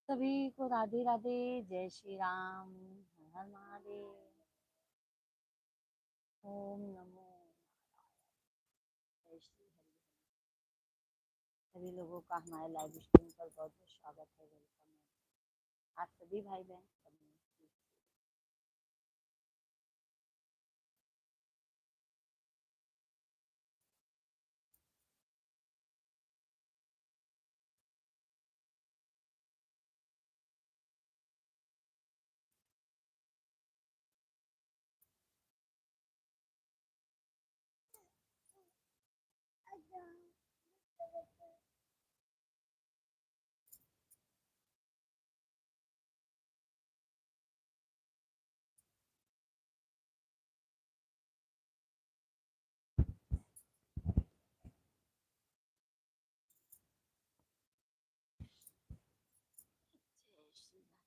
सभी को राधे राधे। जय श्री राम। हर हर महादेव। ओम नमो जय श्री हरि। सभी लोगों का हमारे लाइव स्ट्रीम पर बहुत बहुत स्वागत है, वेलकम है। आप सभी भाई बहन जय श्री राम।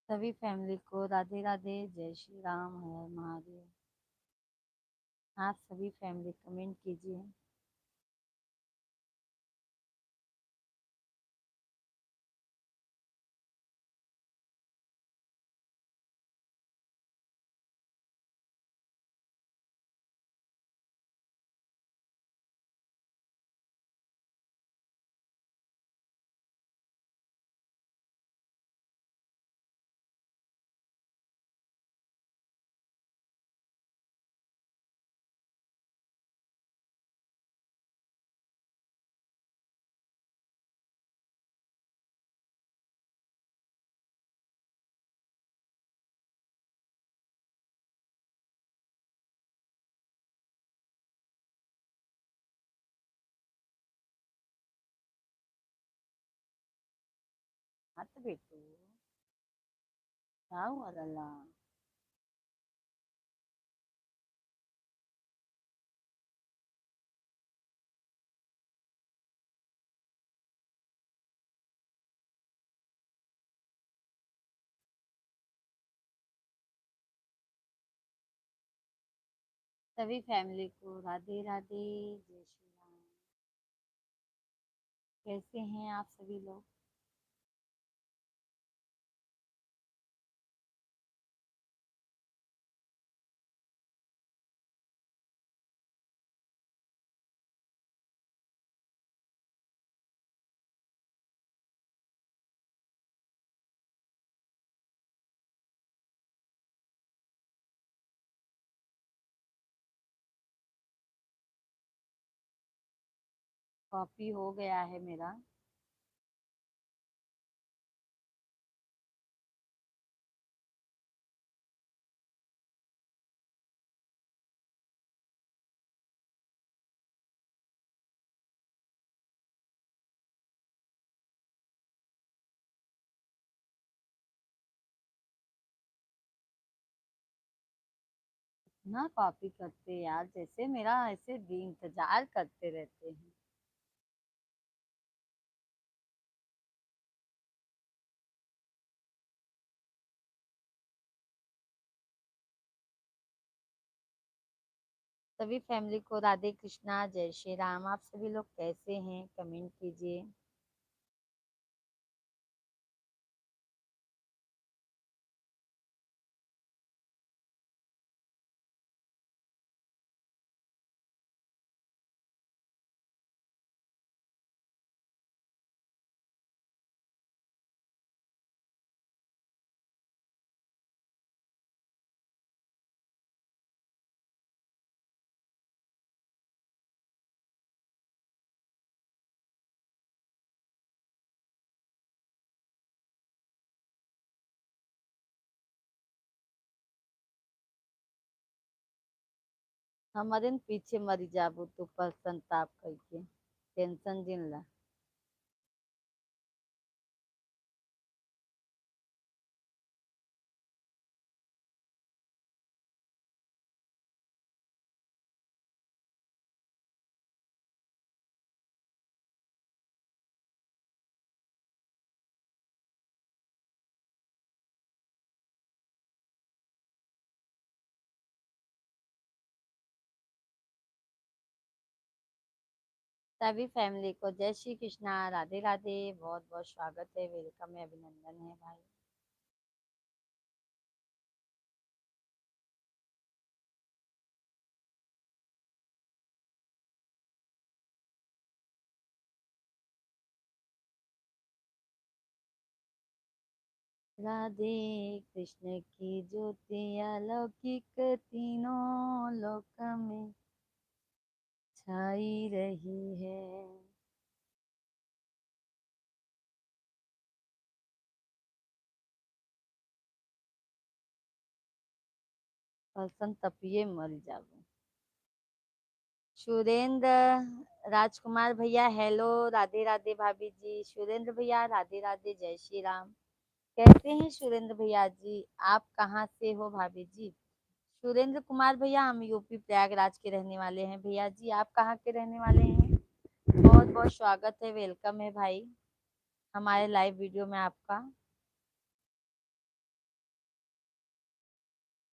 सभी फैमिली को राधे राधे। जय श्री राम। हर हर महादेव। आप सभी फैमिली कमेंट कीजिए। हाँ तो बेटू, क्या हुआ लल्ला? सभी फैमिली को राधे राधे। जय श्री राम। कैसे हैं आप सभी लोग? कॉफी हो गया है मेरा। ना कॉपी करते यार, जैसे मेरा ऐसे भी इंतजार करते रहते हैं। सभी फैमिली को राधे कृष्णा। जय श्री राम। आप सभी लोग कैसे हैं? कमेंट कीजिए। हमारे पीछे मरी जाबू तू पर संताप करके टेंशन जिन ला। सभी फैमिली को जय श्री कृष्णा, राधे राधे, बहुत बहुत स्वागत है, वेलकम है, अभिनंदन है भाई। राधे कृष्ण की ज्योति अलौकिक तीनों लोक में छाई रही है। पर्सन तपिए मर जाबू। सुरेंद्र राजकुमार भैया हेलो, राधे राधे भाभी जी। सुरेंद्र भैया राधे राधे, जय श्री राम। कैसे हैं सुरेंद्र भैया जी, आप कहाँ से हो भाभी जी? सुरेंद्र कुमार भैया हम यूपी प्रयागराज के रहने वाले हैं। भैया जी आप कहाँ के रहने वाले हैं? बहुत बहुत स्वागत है, वेलकम है भाई हमारे लाइव वीडियो में आपका।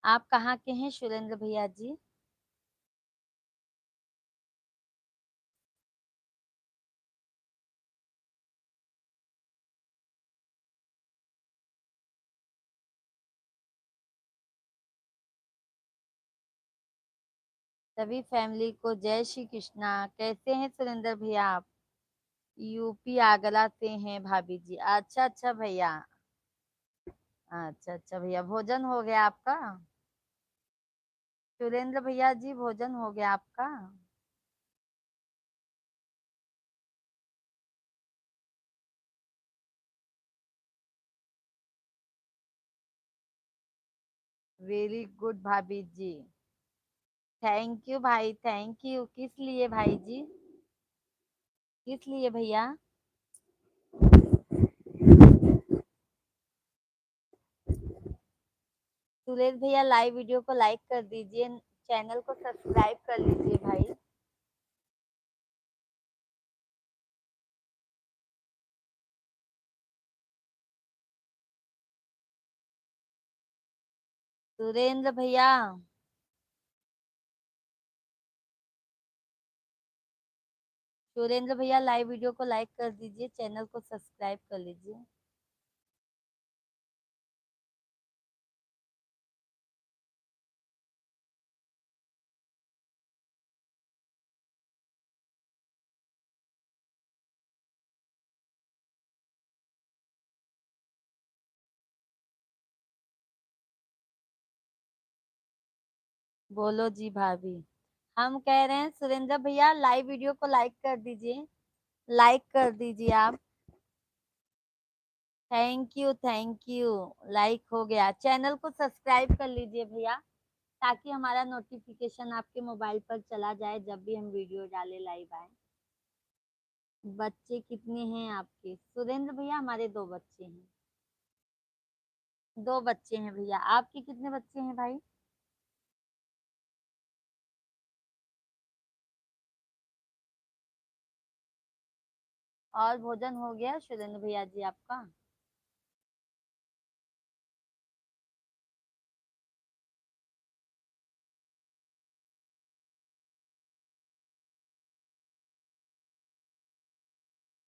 आप कहाँ के हैं सुरेंद्र भैया जी? सभी फैमिली को जय श्री कृष्णा। कैसे हैं सुरेंद्र भैया आप? यूपी आगरा से हैं भाभी जी। अच्छा अच्छा भैया। अच्छा अच्छा भैया, भोजन हो गया आपका? सुरेंद्र भैया जी भोजन हो गया आपका? वेरी गुड भाभी जी। थैंक यू भाई, थैंक यू। किस लिए भाई जी? किस लिए भैया? सुरेश भैया लाइव वीडियो को लाइक कर दीजिए, चैनल को सब्सक्राइब कर लीजिए भाई। सुरेंद्र भैया, सुरेंद्र भैया लाइव वीडियो को लाइक कर दीजिए, चैनल को सब्सक्राइब कर लीजिए। बोलो जी भाभी। हम कह रहे हैं सुरेंद्र भैया लाइव वीडियो को लाइक कर दीजिए, लाइक कर दीजिए आप। Thank you, thank you. Like हो गया, चैनल को सब्सक्राइब कर लीजिए भैया, ताकि हमारा नोटिफिकेशन आपके मोबाइल पर चला जाए जब भी हम वीडियो डाले, लाइव आए। बच्चे कितने हैं आपके सुरेंद्र भैया? हमारे दो बच्चे हैं। दो बच्चे हैं भैया। आपके कितने बच्चे हैं भाई? और भोजन हो गया सुरेंद्र भैया जी आपका?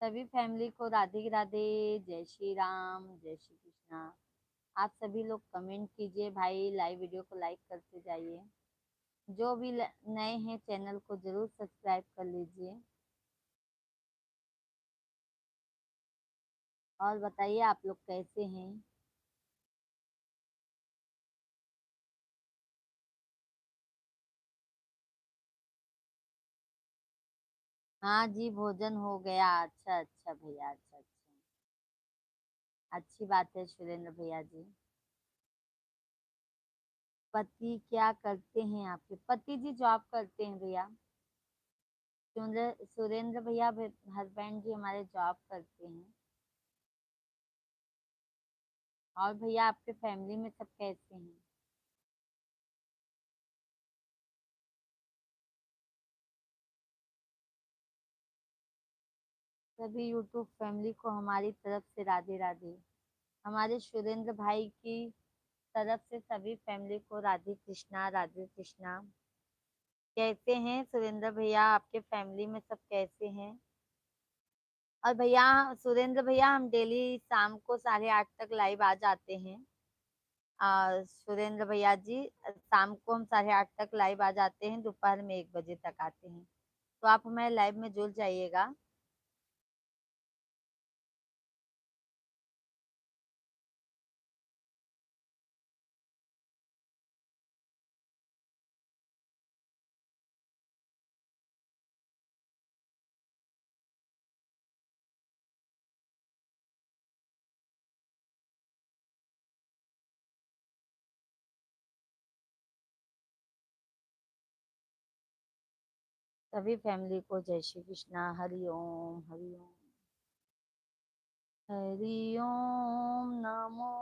सभी फैमिली को राधे राधे, जय श्री राम, जय श्री कृष्णा। आप सभी लोग कमेंट कीजिए भाई, लाइव वीडियो को लाइक करते जाइए। जो भी नए हैं चैनल को जरूर सब्सक्राइब कर लीजिए। और बताइए आप लोग कैसे हैं? हाँ जी भोजन हो गया। अच्छा अच्छा भैया, अच्छा अच्छा। अच्छी बात है सुरेंद्र भैया जी। पति क्या करते हैं आपके? पति जी जॉब करते हैं भैया। सुरेंद्र भैया हस्बैंड जी हमारे जॉब करते हैं। और भैया आपके फैमिली में सब कैसे हैं? सभी यूट्यूब फैमिली को हमारी तरफ से राधे राधे। हमारे सुरेंद्र भाई की तरफ से सभी फैमिली को राधे कृष्णा राधे कृष्णा। कैसे हैं सुरेंद्र भैया, आपके फैमिली में सब कैसे हैं? और भैया सुरेंद्र भैया हम डेली शाम को 8:30 तक लाइव आ जाते हैं। सुरेंद्र भैया जी शाम को हम 8:30 तक लाइव आ जाते हैं, दोपहर में 1 बजे तक आते हैं। तो आप हमारे लाइव में जुड़ जाइएगा। सभी फैमिली को जय श्री कृष्णा, हरि ओम हरि ओम। हरि ओम नमो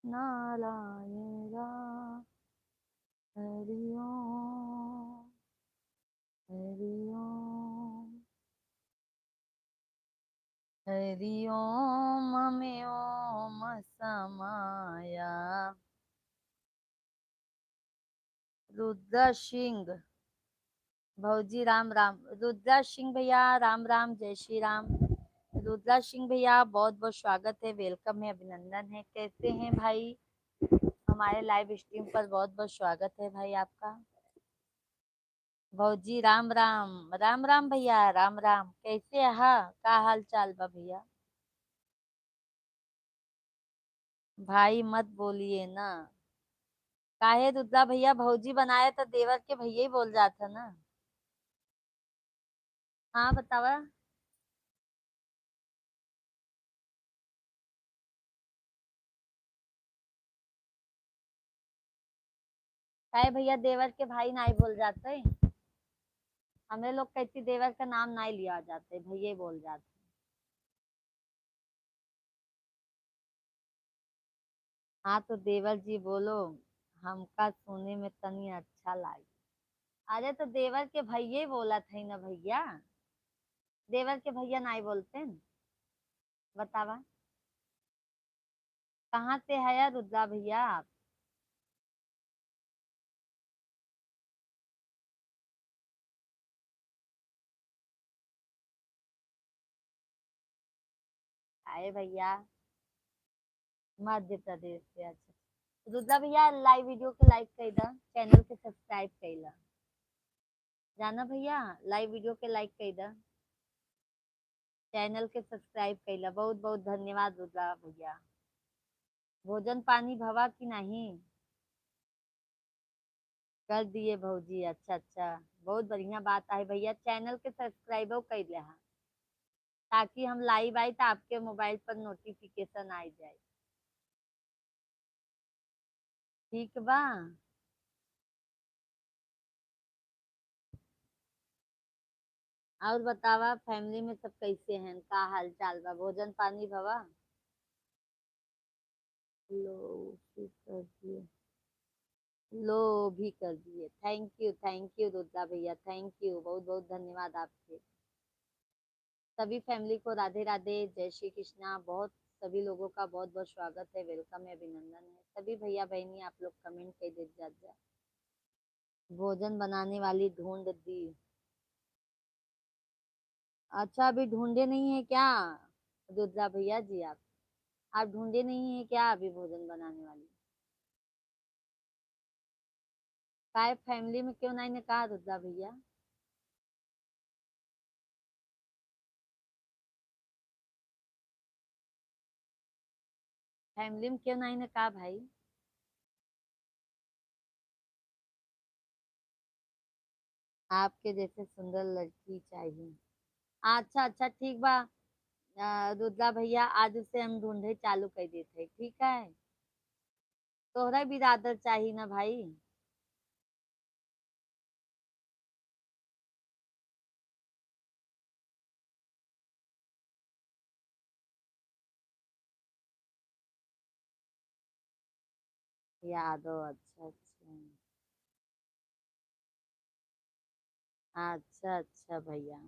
नारायण। हरि ओम हरि ओम। हरि ओम में ओम समाया। रुद्र सिंह भौजी राम राम। रुद्रा सिंह भैया राम राम, जय श्री राम। रुद्रा सिंह भैया बहुत बहुत स्वागत है, वेलकम है, अभिनंदन है। कैसे हैं भाई? हमारे लाइव स्ट्रीम पर बहुत बहुत स्वागत है भाई आपका। भौजी राम राम। राम राम भैया राम राम। कैसे है का हाल चाल बा भैया? भाई मत बोलिए ना। काहे रुद्रा भैया, भौजी बनाए तो देवर के भैया ही बोल जाता ना। हाँ बतावा। काहे भैया देवर के भाई नाई बोल जाते? हमें लोग कहती देवर का नाम नहीं लिया जाते, भैया ही बोल जाते। हाँ तो देवर जी बोलो, हमका सुने में तनी अच्छा लागे। अरे तो देवर के भैया ही बोला थे ना भैया। देवर के भैया नहीं बोलते न। बतावा। कहाँ से है या रुद्रा भैया आप? आए भैया मध्य प्रदेश से। अच्छा रुद्रा भैया लाइव वीडियो के लाइक कर दा, चैनल के सब्सक्राइब कर ला। जाना भैया, लाइव वीडियो के लाइक कर दा, चैनल के सब्सक्राइब कर ला। बहुत बहुत धन्यवाद रुद्रा भैया। भोजन पानी भवा की नहीं? कर दिए भौजी, अच्छा अच्छा। बहुत बढ़िया बात है भैया, चैनल के सब्सक्राइब कर ले हाँ, ताकि हम लाइव आए तो आपके मोबाइल पर नोटिफिकेशन आ जाए। ठीक बा। और बतावा फैमिली में सब कैसे हैं, का हाल चाल बा? भोजन पानी भवा? लो भी कर दिए। लो भी कर दिए। थैंक यू रुद्रा भैया, थैंक यू, बहुत बहुत धन्यवाद आपके। सभी फैमिली को राधे राधे, जय श्री कृष्णा। बहुत सभी लोगों का बहुत बहुत स्वागत है, वेलकम है, अभिनंदन है। सभी भैया बहनी आप लोग कमेंट कर दे जा। भोजन बनाने वाली ढूंढ दी। अच्छा अभी ढूंढे नहीं है क्या रुद्रा भैया जी? आप ढूंढे नहीं है क्या अभी भोजन बनाने वाली? काय फैमिली में क्यों नहीं ने कहा रुद्रा भैया? फैमिली में क्यों नहीं ने कहा भाई? आपके जैसे सुंदर लड़की चाहिए। अच्छा अच्छा ठीक बा। रुद्रा भैया आज से हम ढूंढे चालू कर देते हैं, ठीक है। तोहरा भी आदर चाहिए ना भाई। यादव, अच्छा अच्छा। अच्छा अच्छा भैया।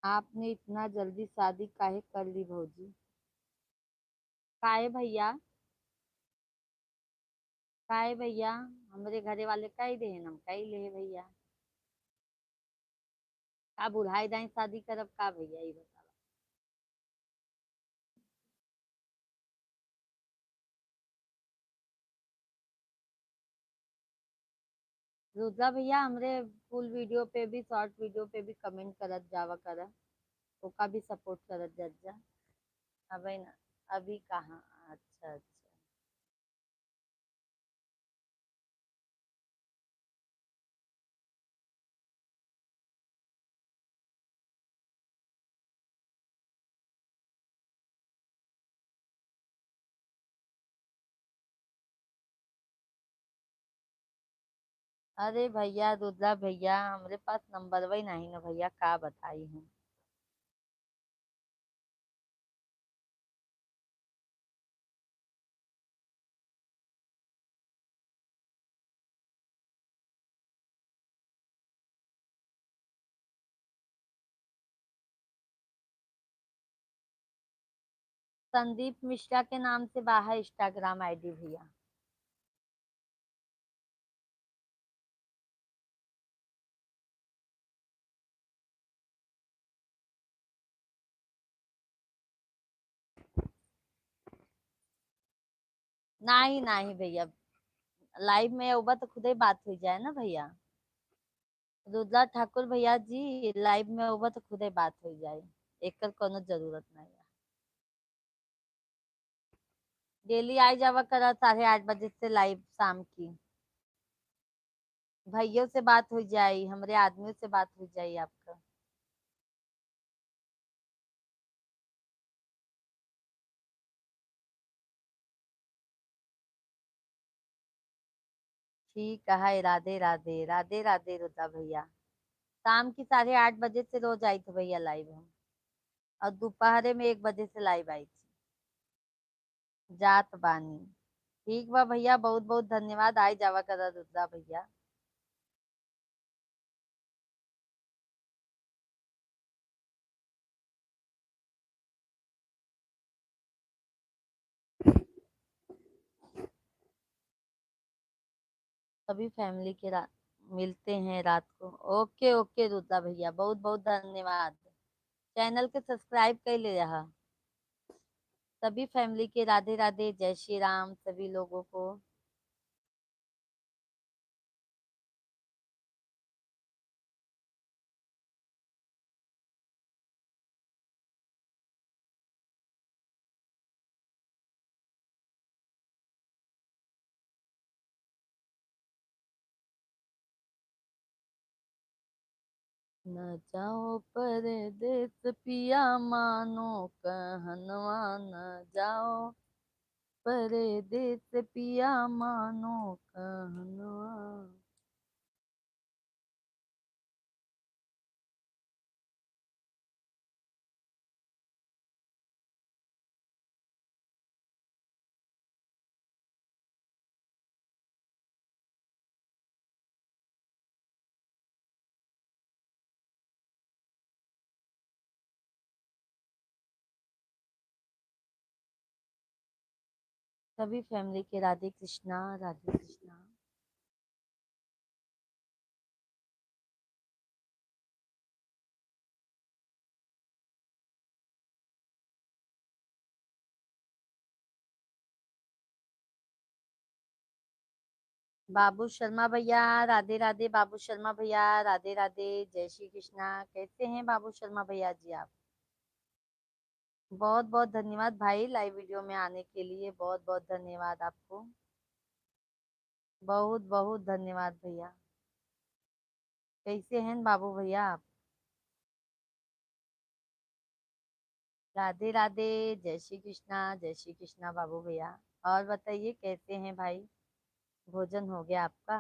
आपने इतना जल्दी शादी काहे कर ली भौजी? काहे भैया? काहे भैया? हमरे घरे वाले कही दे हम कही ले भैया। का बुढ़ाई दाई शादी करब का भैया, ये बतावा। रुद्रा भैया हमरे फुल वीडियो पे भी शॉर्ट वीडियो पे भी कमेंट करत जावा करा, ओका भी सपोर्ट करत जा। अबे ना, अभी कहाँ। अच्छा अच्छा। अरे भैया रुद्रा भैया हमरे पास नंबर वही नहीं ना भैया, का बताई हूँ। संदीप मिश्रा के नाम से बाहर इंस्टाग्राम आईडी भैया। नहीं नहीं भैया, लाइव में होगा तो खुद ही बात हो जाए ना भैया। रुद्रा ठाकुर भैया जी लाइव में होगा तो खुद ही बात हो जाए, एकर कोनो जरूरत नहीं है। डेली आई जावा करा 8:30 बजे से लाइव शाम की। भैया से बात हो जाए, हमरे आदमियों से बात हो जाए आपका। ठीक है, राधे राधे राधे राधे रुद्रा भैया। शाम की 8:30 बजे से रोज आई थी भैया लाइव हम। और दोपहर में 1 बजे से लाइव आई थी। जात बानी। ठीक बा भैया, बहुत बहुत धन्यवाद, आई जावा करा रुद्रा भैया। सभी फैमिली के मिलते हैं रात को। ओके ओके रुद्रा भैया, बहुत बहुत धन्यवाद। चैनल के सब्सक्राइब कर ले रहा। सभी फैमिली के राधे राधे, जय श्री राम सभी लोगों को। न जाओ परदेस पिया, मानो कहनवा न जाओ। परदेस पिया मानो कहनवा। सभी फैमिली के राधे कृष्णा राधे कृष्णा। बाबू शर्मा भैया राधे राधे। बाबू शर्मा भैया राधे राधे, जय श्री कृष्णा। कैसे हैं बाबू शर्मा भैया जी आप? बहुत बहुत धन्यवाद भाई, लाइव वीडियो में आने के लिए बहुत बहुत धन्यवाद आपको। बहुत बहुत धन्यवाद भैया। कैसे हैं बाबू भैया आप? राधे राधे, जय श्री कृष्णा, जय श्री कृष्णा बाबू भैया। और बताइए कैसे हैं भाई? भोजन हो गया आपका?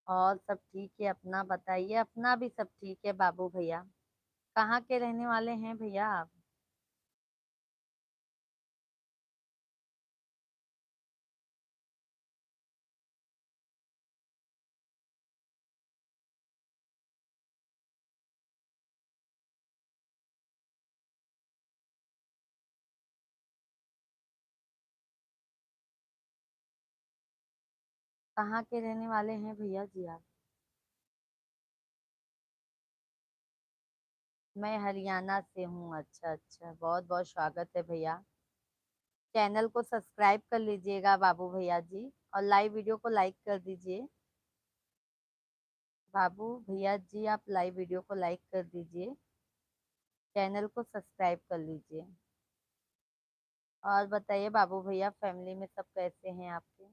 और सब ठीक है, अपना बताइए। अपना भी सब ठीक है बाबू भैया। कहाँ के रहने वाले हैं भैया आप? कहाँ के रहने वाले हैं भैया जी आप? मैं हरियाणा से हूँ। अच्छा अच्छा, बहुत बहुत स्वागत है भैया। चैनल को सब्सक्राइब कर लीजिएगा बाबू भैया जी, और लाइव वीडियो को लाइक कर दीजिए। बाबू भैया जी आप लाइव वीडियो को लाइक कर दीजिए, चैनल को सब्सक्राइब कर लीजिए। और बताइए बाबू भैया, फैमिली में सब कैसे हैं आपके?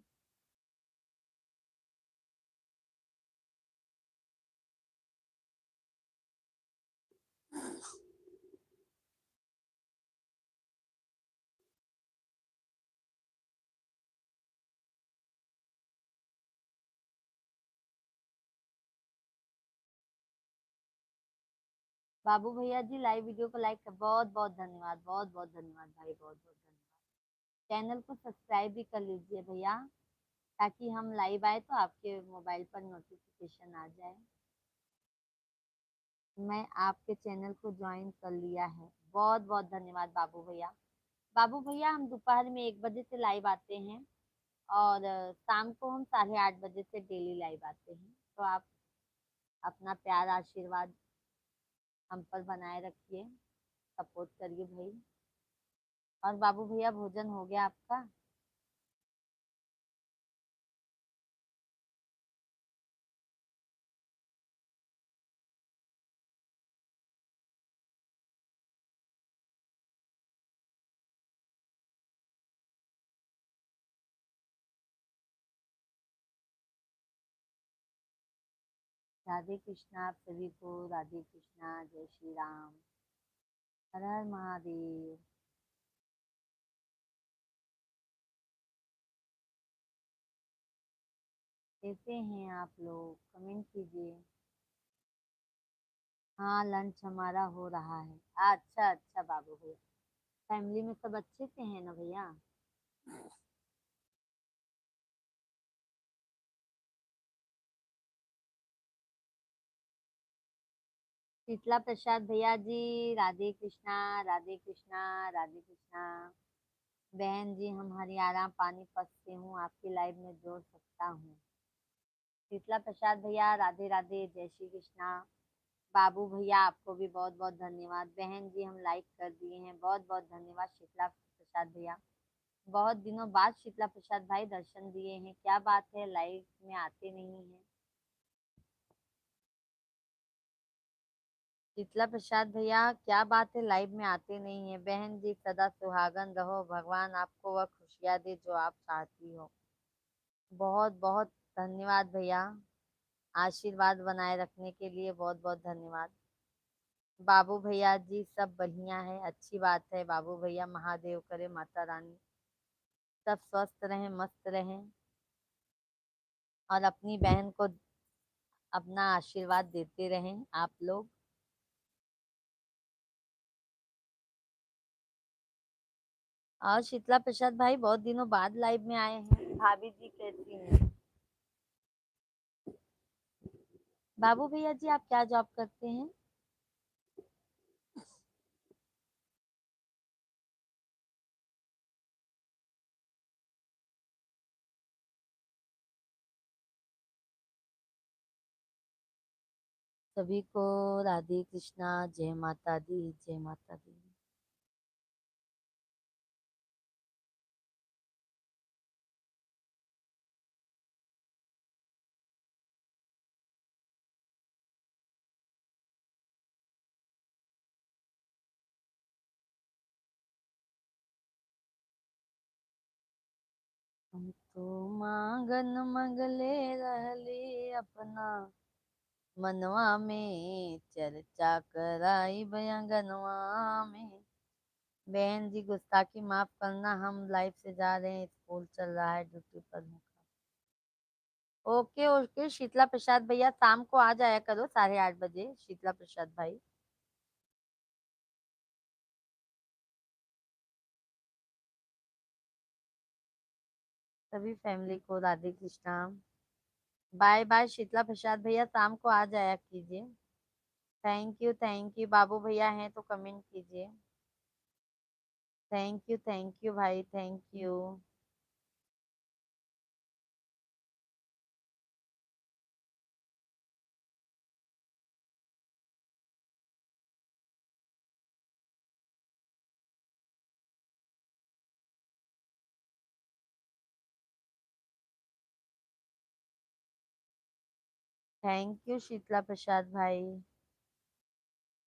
बाबू भैया जी लाइव वीडियो को लाइक कर, बहुत बहुत धन्यवाद, बहुत बहुत धन्यवाद भाई, बहुत बहुत धन्यवाद। चैनल को सब्सक्राइब भी कर लीजिए भैया, ताकि हम लाइव आए तो आपके मोबाइल पर नोटिफिकेशन आ जाए। मैं आपके चैनल को ज्वाइन कर लिया है। बहुत बहुत धन्यवाद बाबू भैया। बाबू भैया हम दोपहर में 1 बजे से लाइव आते हैं, और शाम को हम 8:30 बजे से डेली लाइव आते हैं। तो आप अपना प्यार आशीर्वाद हम पर बनाए रखिए, सपोर्ट करिए भाई। और बाबू भैया भोजन हो गया आपका? राधे कृष्णा आप सभी को, राधे कृष्णा, जय श्री राम, हर हर महादेव। कैसे हैं आप लोग, कमेंट कीजिए। हाँ लंच हमारा हो रहा है। अच्छा अच्छा बाबू भैया, फैमिली में सब अच्छे से हैं ना भैया? शीतला प्रसाद भैया जी राधे कृष्णा, राधे कृष्णा, राधे कृष्णा। बहन जी हम हरियाणा पानीपत से हूँ, आपकी लाइव में जोड़ सकता हूँ? शीतला प्रसाद भैया राधे राधे, जय श्री कृष्णा। बाबू भैया आपको भी बहुत बहुत धन्यवाद। बहन जी हम लाइक कर दिए हैं, बहुत बहुत धन्यवाद शीतला प्रसाद भैया। बहुत दिनों बाद शीतला प्रसाद भाई दर्शन दिए हैं, क्या बात है, लाइव में आते नहीं हैं। शीतला प्रसाद भैया क्या बात है, लाइव में आते नहीं है? बहन जी सदा सुहागन रहो, भगवान आपको वह खुशियाँ दे जो आप चाहती हो। बहुत बहुत धन्यवाद भैया, आशीर्वाद बनाए रखने के लिए बहुत बहुत धन्यवाद। बाबू भैया जी सब बढ़िया है, अच्छी बात है बाबू भैया, महादेव करे माता रानी सब स्वस्थ रहें, मस्त रहें, और अपनी बहन को अपना आशीर्वाद देते रहें आप लोग। और शीतला प्रसाद भाई बहुत दिनों बाद लाइव में आए हैं, भाभी जी कैसी हैं? बाबू भैया जी आप क्या जॉब करते हैं? सभी को राधे कृष्णा, जय माता दी, जय माता दी। हम तो मांगन मंगले रहली अपना मनवा में, चर्चा कराई बयांगनवा में। बहन जी गुस्ताखी माफ करना, हम लाइव से जा रहे हैं, स्कूल चल रहा है, ड्यूटी पर हूँ। ओके ओके शीतला प्रसाद भैया, शाम को आ जाया करो 8:30 बजे, शीतला प्रसाद भाई। सभी फैमिली को राधे कृष्णा। बाय बाय शीतला प्रसाद भैया, शाम को आ जाया कीजिए। थैंक यू बाबू भैया हैं तो कमेंट कीजिए। थैंक यू भाई, thank you. Thank you Sheetla Prasad भाई।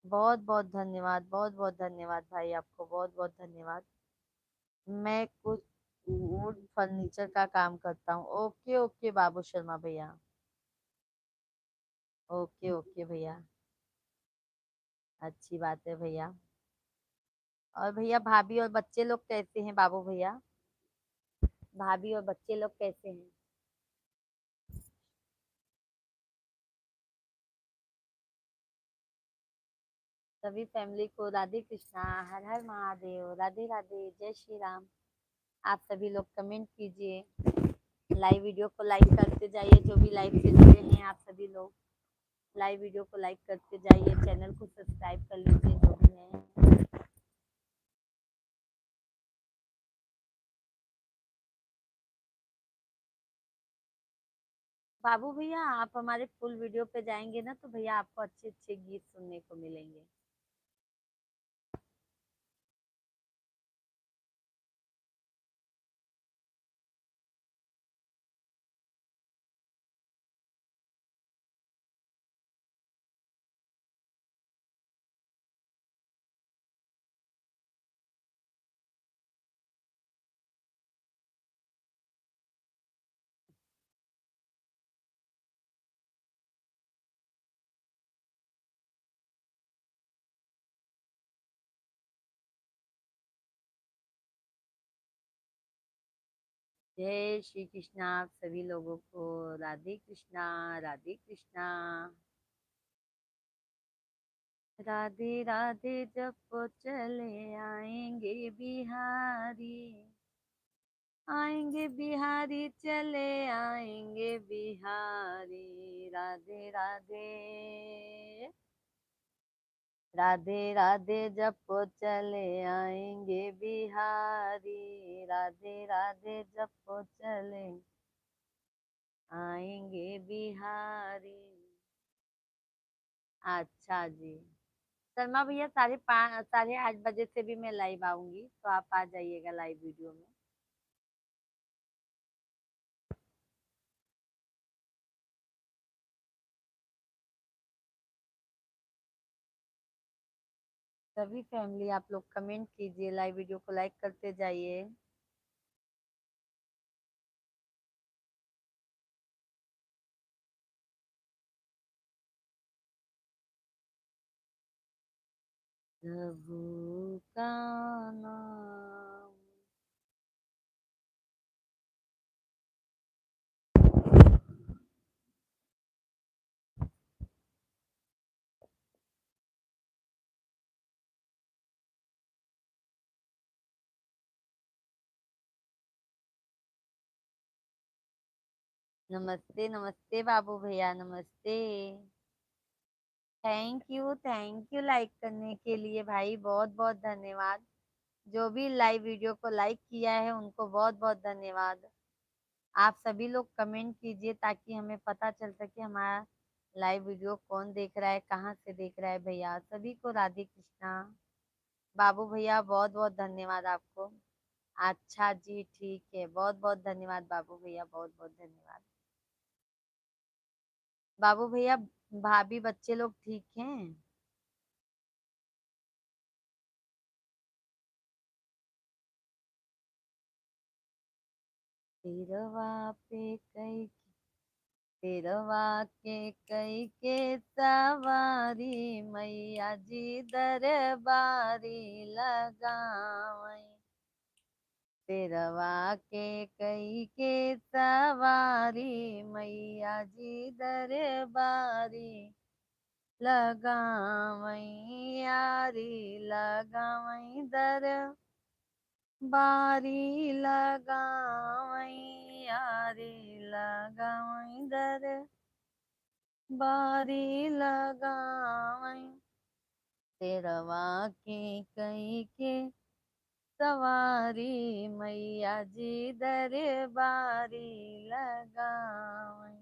बहुत बहुत धन्यवाद, बहुत बहुत धन्यवाद भाई, आपको बहुत बहुत धन्यवाद। मैं कुछ वुड फर्नीचर का काम करता हूँ। ओके ओके बाबू शर्मा भैया। ओके ओके भैया, अच्छी बात है भैया। और भैया भाभी और बच्चे लोग कैसे हैं बाबू भैया? भाभी और बच्चे लोग कैसे हैं? सभी फैमिली को राधे कृष्णा, हर हर महादेव, राधे राधे, जय श्री राम। आप सभी लोग कमेंट कीजिए, लाइव वीडियो को लाइक करते जाइए, जो भी लाइव से जुड़े हैं आप सभी लोग लाइव वीडियो को लाइक करते जाइए, चैनल को सब्सक्राइब कर लीजिए जो भी हैं। बाबू भैया आप हमारे फुल वीडियो पे जाएंगे ना, तो भैया आपको अच्छे अच्छे गीत सुनने को मिलेंगे। जय श्री कृष्णा आप सभी लोगों को, राधे कृष्णा, राधे कृष्णा। राधे राधे जप चले आएंगे बिहारी, आएंगे बिहारी चले आएंगे बिहारी। राधे राधे, राधे राधे जपो चले आएंगे बिहारी। राधे राधे जपो चले आएंगे बिहारी। अच्छा जी। शर्मा भैया 8:30 से भी मैं लाइव आऊंगी, तो आप आ जाइएगा लाइव वीडियो में। सभी फैमिली आप लोग कमेंट कीजिए, लाइव वीडियो को लाइक करते जाइए। प्रभु का नाम। नमस्ते नमस्ते बाबू भैया, नमस्ते। थैंक यू लाइक करने के लिए भाई, बहुत बहुत धन्यवाद। जो भी लाइव वीडियो को लाइक किया है उनको बहुत बहुत धन्यवाद। आप सभी लोग कमेंट कीजिए ताकि हमें पता चल सके हमारा लाइव वीडियो कौन देख रहा है, कहाँ से देख रहा है भैया, सभी को राधे कृष्णा। बाबू भैया बहुत बहुत धन्यवाद आपको। अच्छा जी, ठीक है, बहुत बहुत धन्यवाद बाबू भैया, बहुत बहुत धन्यवाद। बाबू भैया, भाभी बच्चे लोग ठीक हैं? तिरवा पे कई, तिरवा के कई के सवारी, मैया जी दरबारी लगावई। तिरवा के कई के सवारी, मैया जी दरबारी लगावई। यारी लगावई दर बारी लगावई, यारी लगावई दर बारी लगावई। तेरवा के कई के सवारी, मैया जी दरबारी लगावई।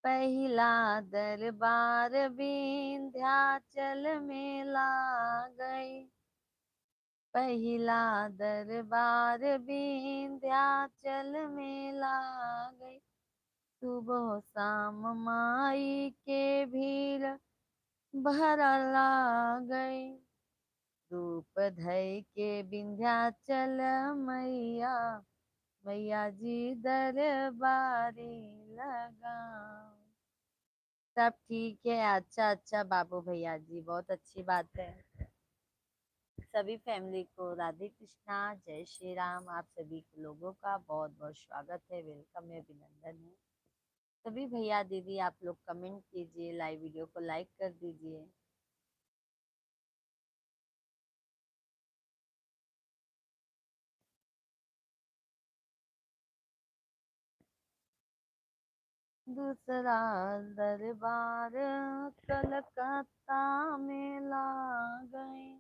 पहला दरबार विंध्याचल में ला गई, पहला दरबार विंध्याचल में ला गई। सुबह शाम माई के भीड़ भरला गई, रूप धई के विंध्याचल मैया, मैया जी दरबारी लगा। सब ठीक है, अच्छा अच्छा बाबू भैया जी, बहुत अच्छी बात है। सभी फैमिली को राधे कृष्णा, जय श्री राम। आप सभी लोगों का बहुत बहुत स्वागत है, वेलकम है, अभिनंदन है। सभी भैया दीदी आप लोग कमेंट कीजिए, लाइव वीडियो को लाइक कर दीजिए। दूसरा दरबार कलकत्ता में ला गए,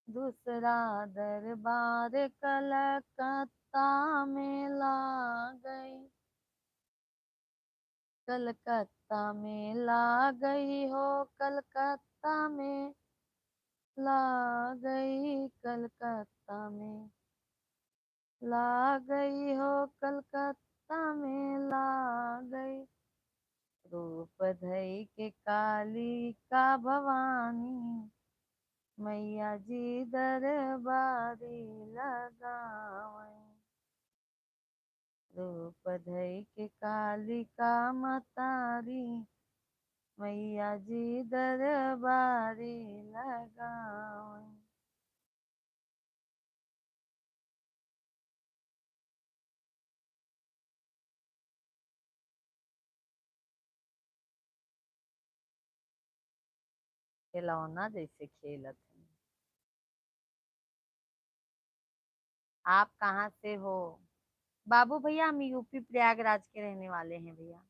दूसरा दरबार कलकत्ता में ला गए। कलकत्ता में ला गई हो, कलकत्ता में ला गई, कलकत्ता में ला गई हो, कलकत्ता में ला गई। रूप धई के काली का भवानी, मैया जी दरबारी लगावई। रूप धई के काली का मतारी, मैया जी दरबारी लगावई। खिलौना जैसे खेलत है। आप कहाँ से हो? बाबू भैया हम यूपी प्रयागराज के रहने वाले हैं भैया,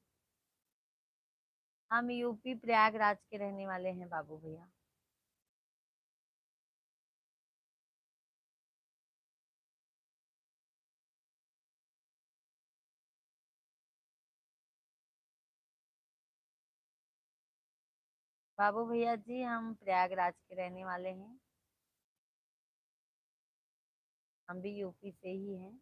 हम यूपी प्रयागराज के रहने वाले हैं बाबू भैया। बाबू भैया जी हम प्रयागराज के रहने वाले हैं, हम भी यूपी से ही हैं।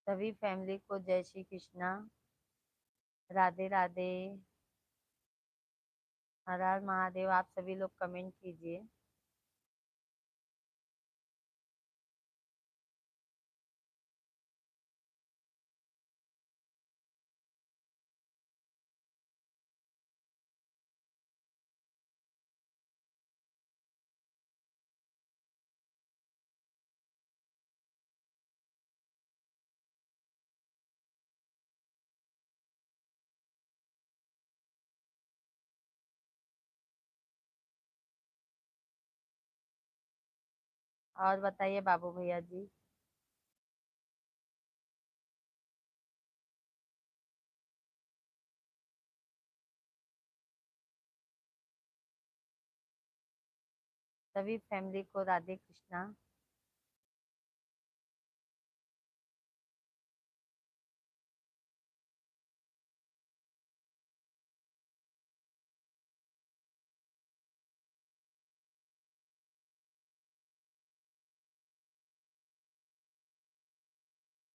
सभी फैमिली को जय श्री कृष्णा, राधे राधे, हर हर महादेव। आप सभी लोग कमेंट कीजिए। और बताइए बाबू भैया जी। सभी फैमिली को राधे कृष्णा।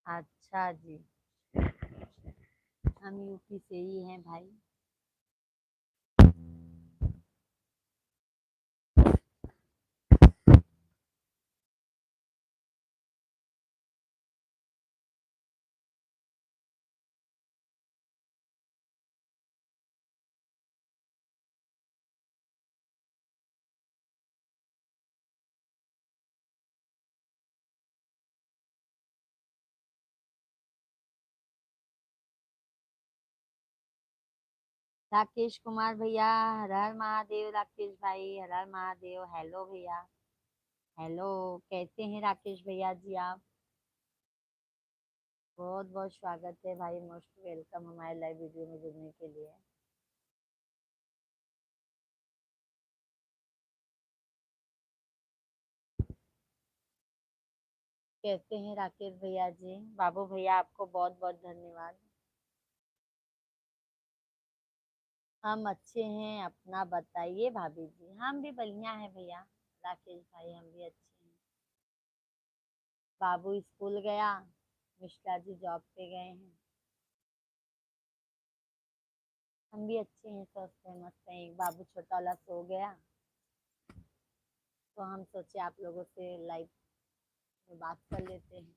अच्छा जी, हम यूपी से ही हैं भाई। राकेश कुमार भैया, हर हर महादेव। राकेश भाई, हर हर महादेव। हेलो भैया, हेलो। कैसे हैं राकेश भैया जी आप? बहुत बहुत स्वागत है भाई, मोस्ट वेलकम हमारे लाइव वीडियो में जुड़ने के लिए। कैसे हैं राकेश भैया जी? बाबू भैया आपको बहुत बहुत धन्यवाद। हम अच्छे हैं, अपना बताइए भाभी जी। हम भी बढ़िया हैं भैया। राकेश भाई हम भी अच्छे हैं। बाबू स्कूल गया, मिश्रा जी जॉब पे गए हैं। हम भी अच्छे हैं, स्वस्थ हैं, मस्त हैं। एक बाबू छोटा वाला सो गया, तो हम सोचे आप लोगों से लाइव में बात कर लेते हैं।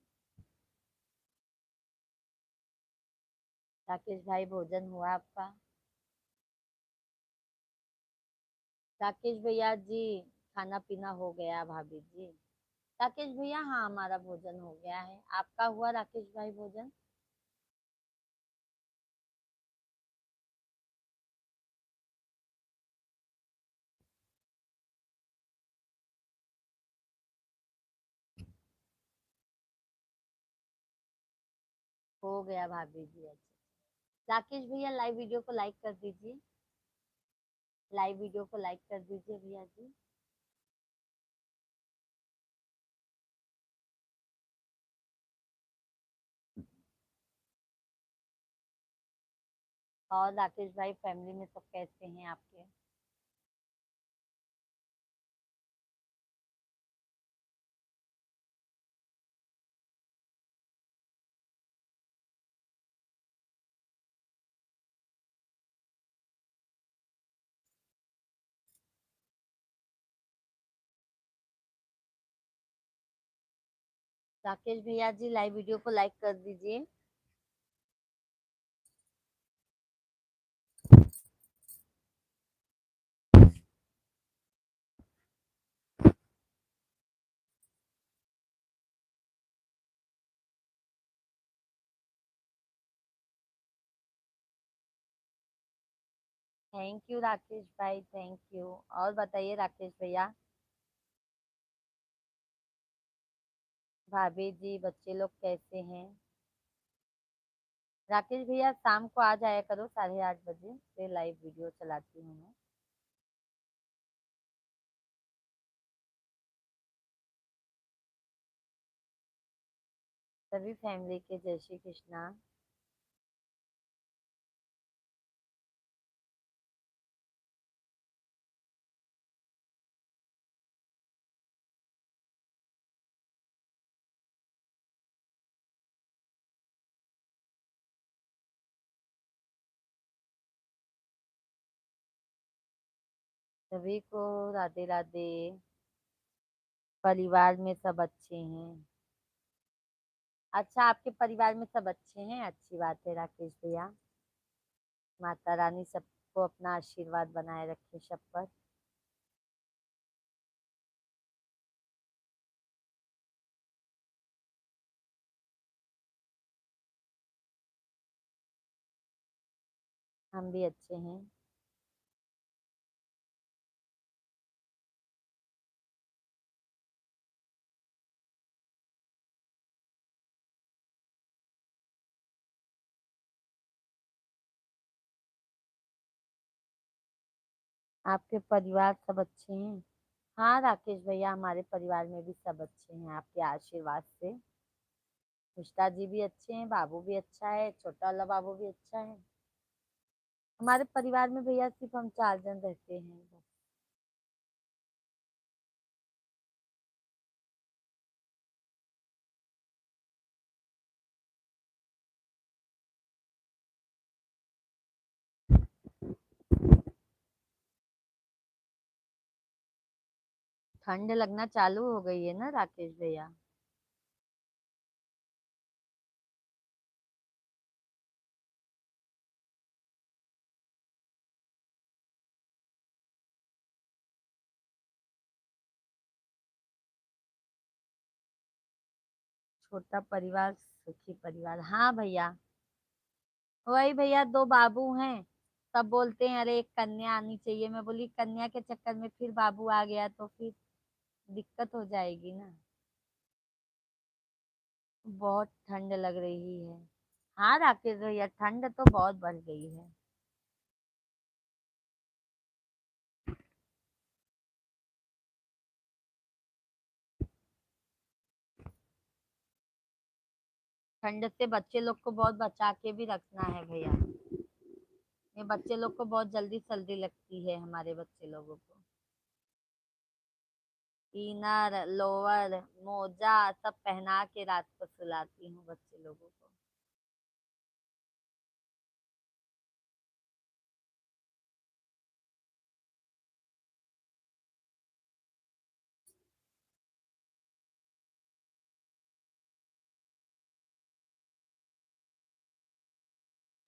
राकेश भाई भोजन हुआ आपका? राकेश भैया जी, खाना पीना हो गया भाभी जी। राकेश भैया, हाँ हमारा भोजन हो गया है। आपका हुआ राकेश भाई भोजन? हो गया भाभी जी, अच्छा। राकेश भैया लाइव वीडियो को लाइक कर दीजिए। लाइव वीडियो को लाइक कर दीजिए भैया जी। और राकेश भाई, फैमिली में सब कैसे हैं आपके? राकेश भैया जी लाइव वीडियो को लाइक कर दीजिए। थैंक यू राकेश भाई, थैंक यू। और बताइए राकेश भैया। भाभी जी, बच्चे लोग कैसे हैं? राकेश भैया शाम को आ जाया करो 8:30 बजे, फिर लाइव वीडियो चलाती हूँ मैं। सभी फैमिली के जय श्री कृष्णा। सभी को राधे राधे। परिवार में सब अच्छे हैं? अच्छा, आपके परिवार में सब अच्छे हैं, अच्छी बात है राकेश भैया। माता रानी सबको अपना आशीर्वाद बनाए रखे सब पर। हम भी अच्छे हैं। आपके परिवार सब अच्छे हैं? हाँ राकेश भैया, हमारे परिवार में भी सब अच्छे हैं आपके आशीर्वाद से। मिश्रा जी भी अच्छे हैं, बाबू भी अच्छा है, छोटा वाला बाबू भी अच्छा है। हमारे परिवार में भैया सिर्फ हम 4 जन रहते हैं बस। ठंड लगना चालू हो गई है ना राकेश भैया। छोटा परिवार सुखी परिवार, हाँ भैया। वही भैया, 2 बाबू हैं। सब बोलते हैं अरे एक कन्या आनी चाहिए, मैं बोली कन्या के चक्कर में फिर बाबू आ गया तो फिर दिक्कत हो जाएगी ना। बहुत ठंड लग रही है। हाँ राकेश भैया, ठंड तो बहुत बढ़ गई है। ठंड से बच्चे लोग को बहुत बचा के भी रखना है भैया। ये बच्चे लोग को बहुत जल्दी सर्दी लगती है, हमारे बच्चे लोगों को। इनर लोअर मोजा सब पहना के रात को सुलाती हूँ बच्चे लोगों को।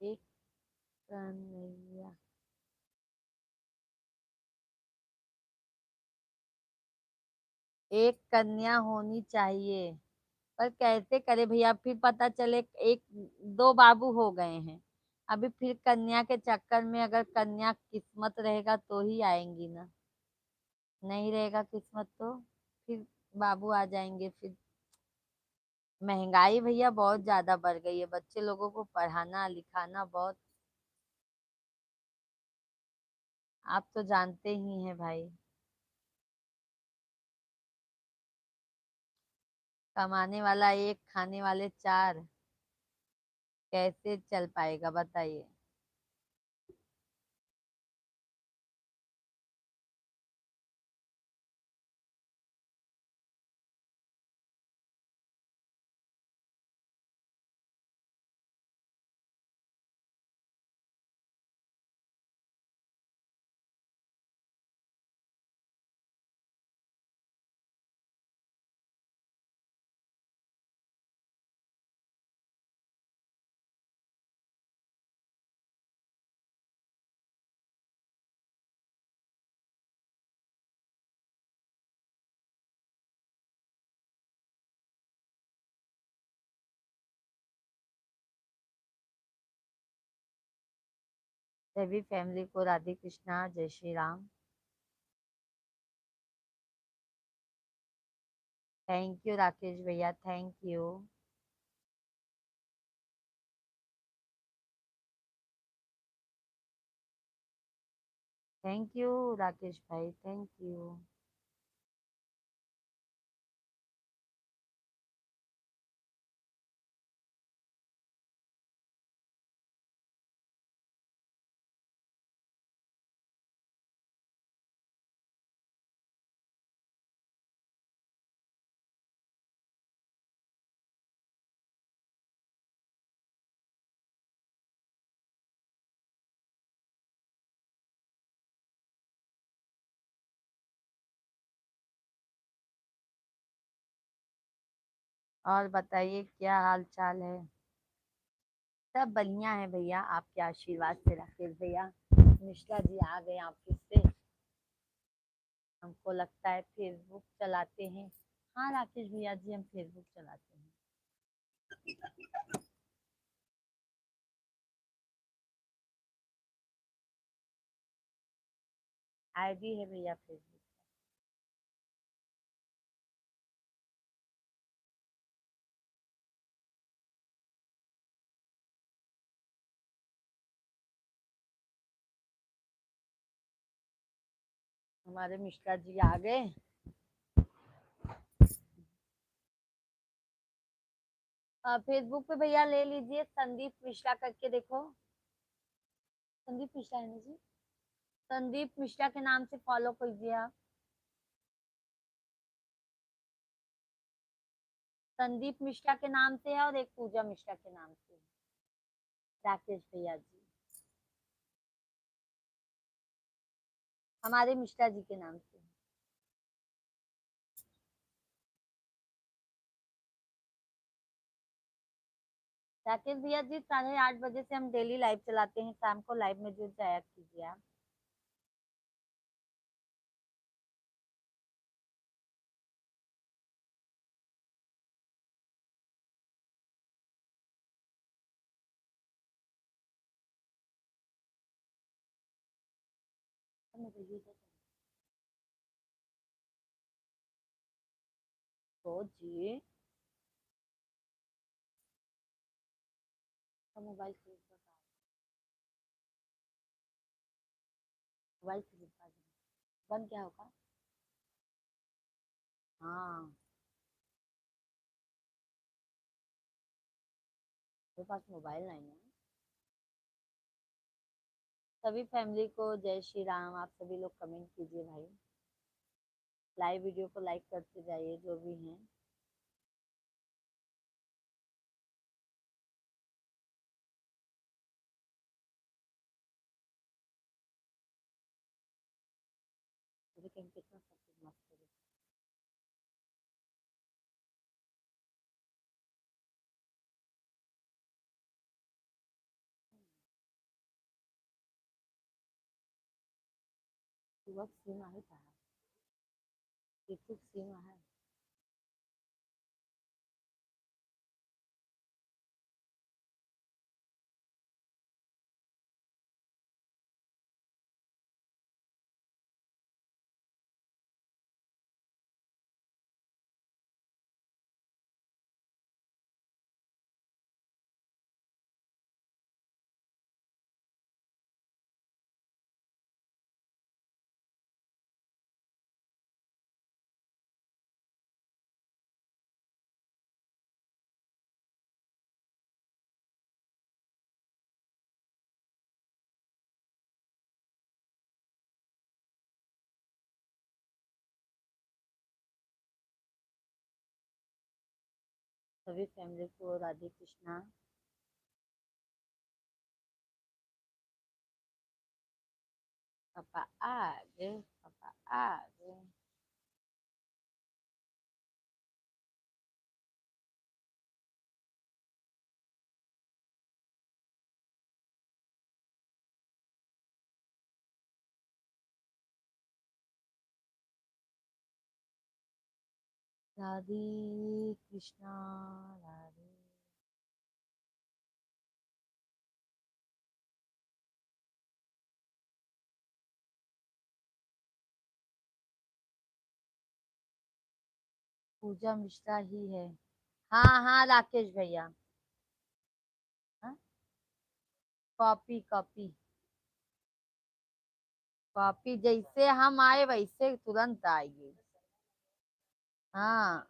एक कन्या एक कन्या होनी चाहिए, पर कैसे करे भैया, फिर पता चले एक 2 बाबू हो गए हैं। अभी फिर कन्या के चक्कर में, अगर कन्या किस्मत रहेगा तो ही आएंगी ना। नहीं रहेगा किस्मत तो फिर बाबू आ जाएंगे फिर। महंगाई भैया बहुत ज्यादा बढ़ गई है, बच्चे लोगों को पढ़ाना लिखाना बहुत। आप तो जानते ही हैं भाई। कमाने वाला एक, खाने वाले 4, कैसे चल पाएगा बताइए। सभी फैमिली को राधे कृष्णा, जय श्री राम। थैंक यू राकेश भैया, thank you. Thank you Rakesh भाई, थैंक यू। और बताइए क्या हाल चाल है? सब बढ़िया है भैया, आपके आशीर्वाद से राकेश भैया। मिश्रा जी आ गए ऑफिस से। हमको लगता है फेसबुक चलाते हैं। हाँ राकेश भैया जी, हम फेसबुक चलाते हैं। आईडी है भैया फेसबुक। हमारे मिश्रा जी आ गए। फेसबुक पे भैया ले लीजिए, संदीप मिश्रा करके देखो। संदीप मिश्रा है ना जी? संदीप मिश्रा के नाम से फॉलो कीजिए आप। संदीप मिश्रा के नाम से है और एक पूजा मिश्रा के नाम से है। राकेश भैया जी हमारे मिश्रा जी के नाम से। राकेश भैया जी 8:30 बजे से हम डेली लाइव चलाते हैं, शाम को लाइव में जुड़ जाया कीजिए आप। तो जी तो मोबाइल मोबाइल बंद क्या होगा? हाँ, मेरे पास मोबाइल नहीं है। सभी फैमिली को जय श्री राम। आप सभी लोग कमेंट कीजिए भाई, लाइव वीडियो को लाइक करते जाइए जो भी हैं। मुझे कहीं कितना सब कुछ मस्त करो। सुबह सीमा है था, ऋतु सीमा है। सभी फैमिली को राधे कृष्णा। पापा आ गए, पापा आ गए। राधे कृष्णा। राधे। पूजा मिश्रा ही है। हाँ हाँ राकेश भैया। हाँ? कॉपी कॉपी कॉपी, जैसे हम आए वैसे तुरंत आएगी। हाँ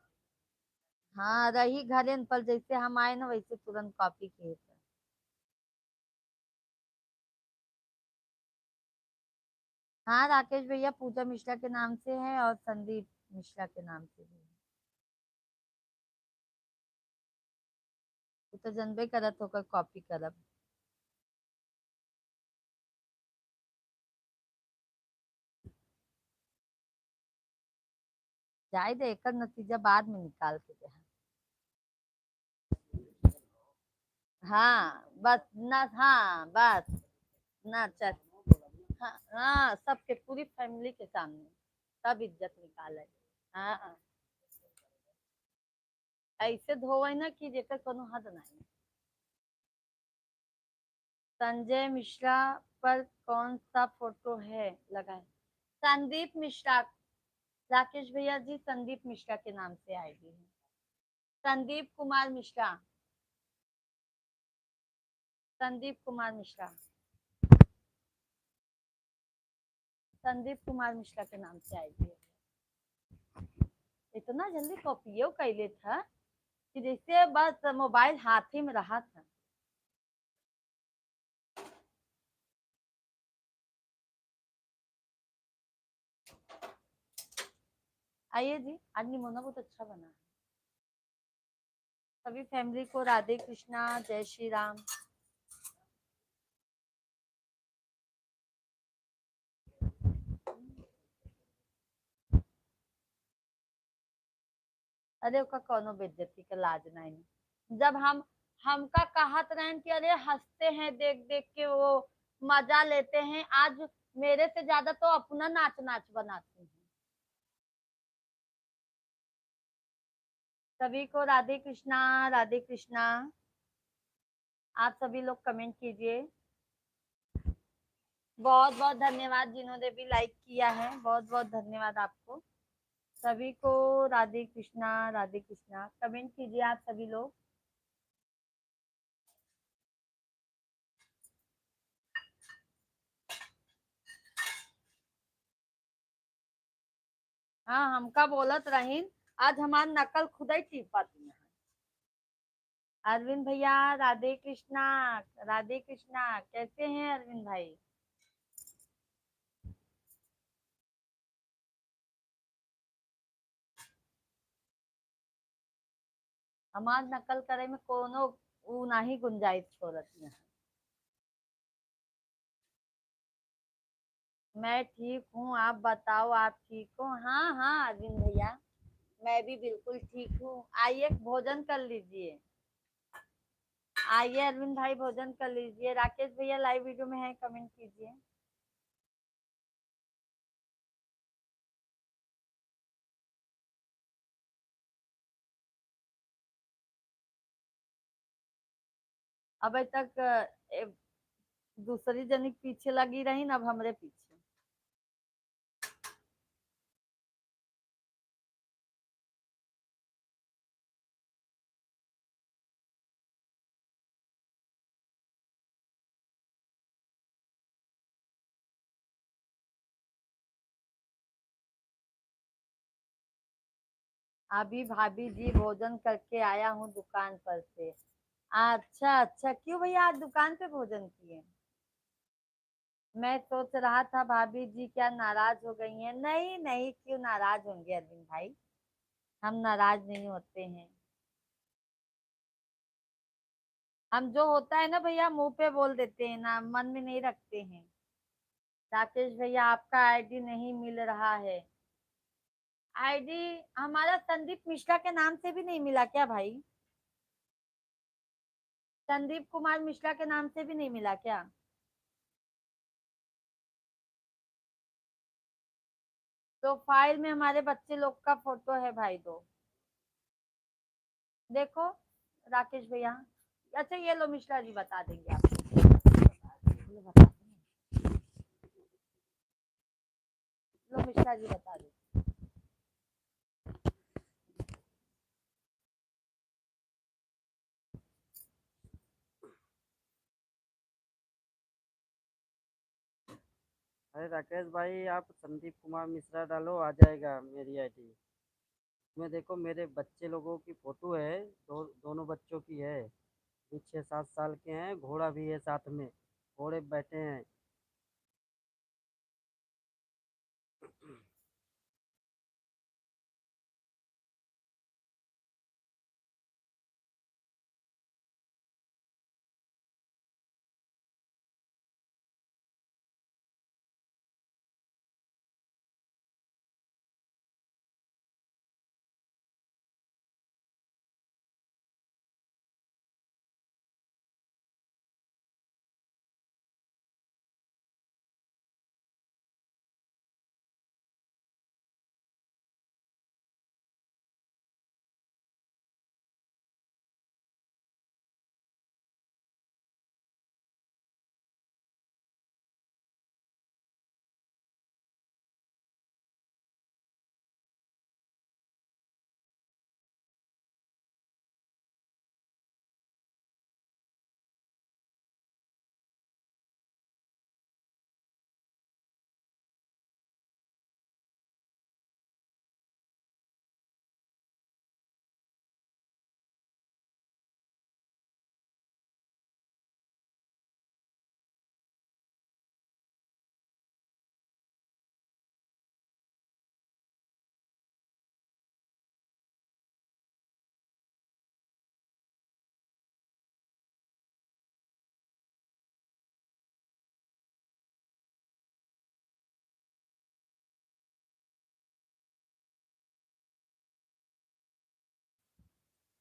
हाँ, रही घरेन पर जैसे हम आए ना वैसे तुरंत कॉपी किए थे। हाँ राकेश भैया पूजा मिश्रा के नाम से है और संदीप मिश्रा के नाम से भी है। वो तो जनबे करत होकर कॉपी करब। जाए दे, एकर नतीजा बाद में निकाल के दे। हाँ बस ना, हाँ बस ना चल। हाँ हाँ, सबके पूरी फैमिली के सामने सब इज्जत निकाले। हाँ, ऐसे धोवे ना कि जेकर कोनो हद नहीं। संजय मिश्रा पर कौन सा फोटो है लगाए? संदीप मिश्रा। राकेश भैया जी संदीप मिश्रा के नाम से आईडी है। संदीप कुमार मिश्रा। संदीप कुमार मिश्रा। संदीप कुमार मिश्रा के नाम से आईडी है। इतना जल्दी कॉपियो कैले था कि जैसे बस मोबाइल हाथ ही में रहा था। आइए जी, आज निमोना बहुत अच्छा बना है। सभी फैमिली को राधे कृष्णा, जय श्री राम। अरे ओका कौनो बेइज्जती के लाज नहीं। जब हमका कहत रहन कि अरे हंसते हैं देख देख के, वो मजा लेते हैं, आज मेरे से ज्यादा तो अपना नाच नाच बनाते हैं। सभी को राधे कृष्णा, राधे कृष्णा। आप सभी लोग कमेंट कीजिए। बहुत बहुत धन्यवाद जिन्होंने भी लाइक किया है, बहुत बहुत धन्यवाद आपको सभी को। राधे कृष्णा, राधे कृष्णा, कमेंट कीजिए आप सभी लोग। हाँ, हमका बोलत रहीन, आज हमार नकल खुद ही टिपत है। अरविंद भैया राधे कृष्णा, राधे कृष्णा, कैसे हैं अरविंद भाई? हमार नकल करे में कोनो ऊ नाही गुंजाइश छोड़त है। मैं ठीक हूँ, आप बताओ, आप ठीक हो? हाँ हाँ अरविंद भैया, मैं भी बिल्कुल ठीक हूँ। आइए भोजन कर लीजिए। आइए अरविंद भाई भोजन कर लीजिए। राकेश भैया लाइव वीडियो में है, कमेंट कीजिए। अब तक दूसरी जनी पीछे लगी रही न, अब हमरे पीछे। अभी भाभी जी भोजन करके आया हूँ दुकान पर से। अच्छा अच्छा, क्यों भैया आज दुकान पे भोजन किए? मैं सोच रहा था भाभी जी क्या नाराज हो गई हैं। नहीं नहीं, क्यों नाराज होंगे अरविंद भाई, हम नाराज नहीं होते हैं। हम जो होता है ना भैया मुंह पे बोल देते हैं ना, मन में नहीं रखते हैं। राकेश भैया आपका आईडी नहीं मिल रहा है। आईडी हमारा संदीप मिश्रा के नाम से भी नहीं मिला क्या भाई? संदीप कुमार मिश्रा के नाम से भी नहीं मिला क्या? तो फाइल में हमारे बच्चे लोग का फोटो है भाई, दो देखो राकेश भैया। अच्छा ये लो मिश्रा जी बता देंगे आपको। ये बता देंगे। लो मिश्रा जी बता देंगे। अरे राकेश भाई, आप संदीप कुमार मिश्रा डालो, आ जाएगा मेरी आईडी में। देखो मेरे बच्चे लोगों की फोटो है, दोनों बच्चों की है। ये 6-7 साल के हैं, घोड़ा भी है साथ में, घोड़े पे बैठे हैं।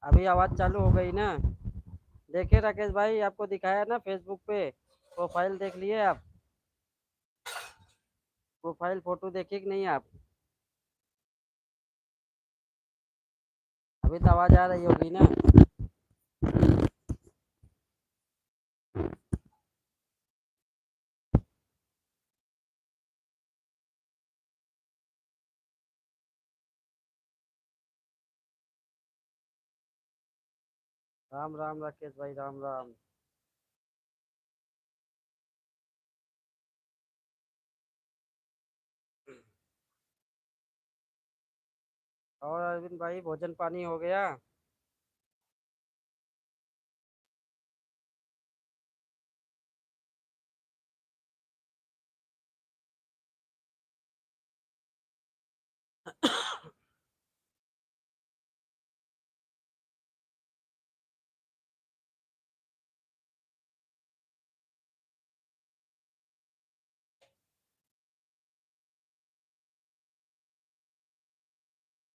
अभी आवाज़ चालू हो गई ना। देखे राकेश भाई, आपको दिखाया ना फेसबुक पे, प्रोफाइल देख लिए आप? प्रोफाइल फोटो देखे कि नहीं आप? अभी तो आवाज़ आ रही होगी ना। राम राम राकेश भाई, राम राम। और अरविंद भाई, भोजन पानी हो गया?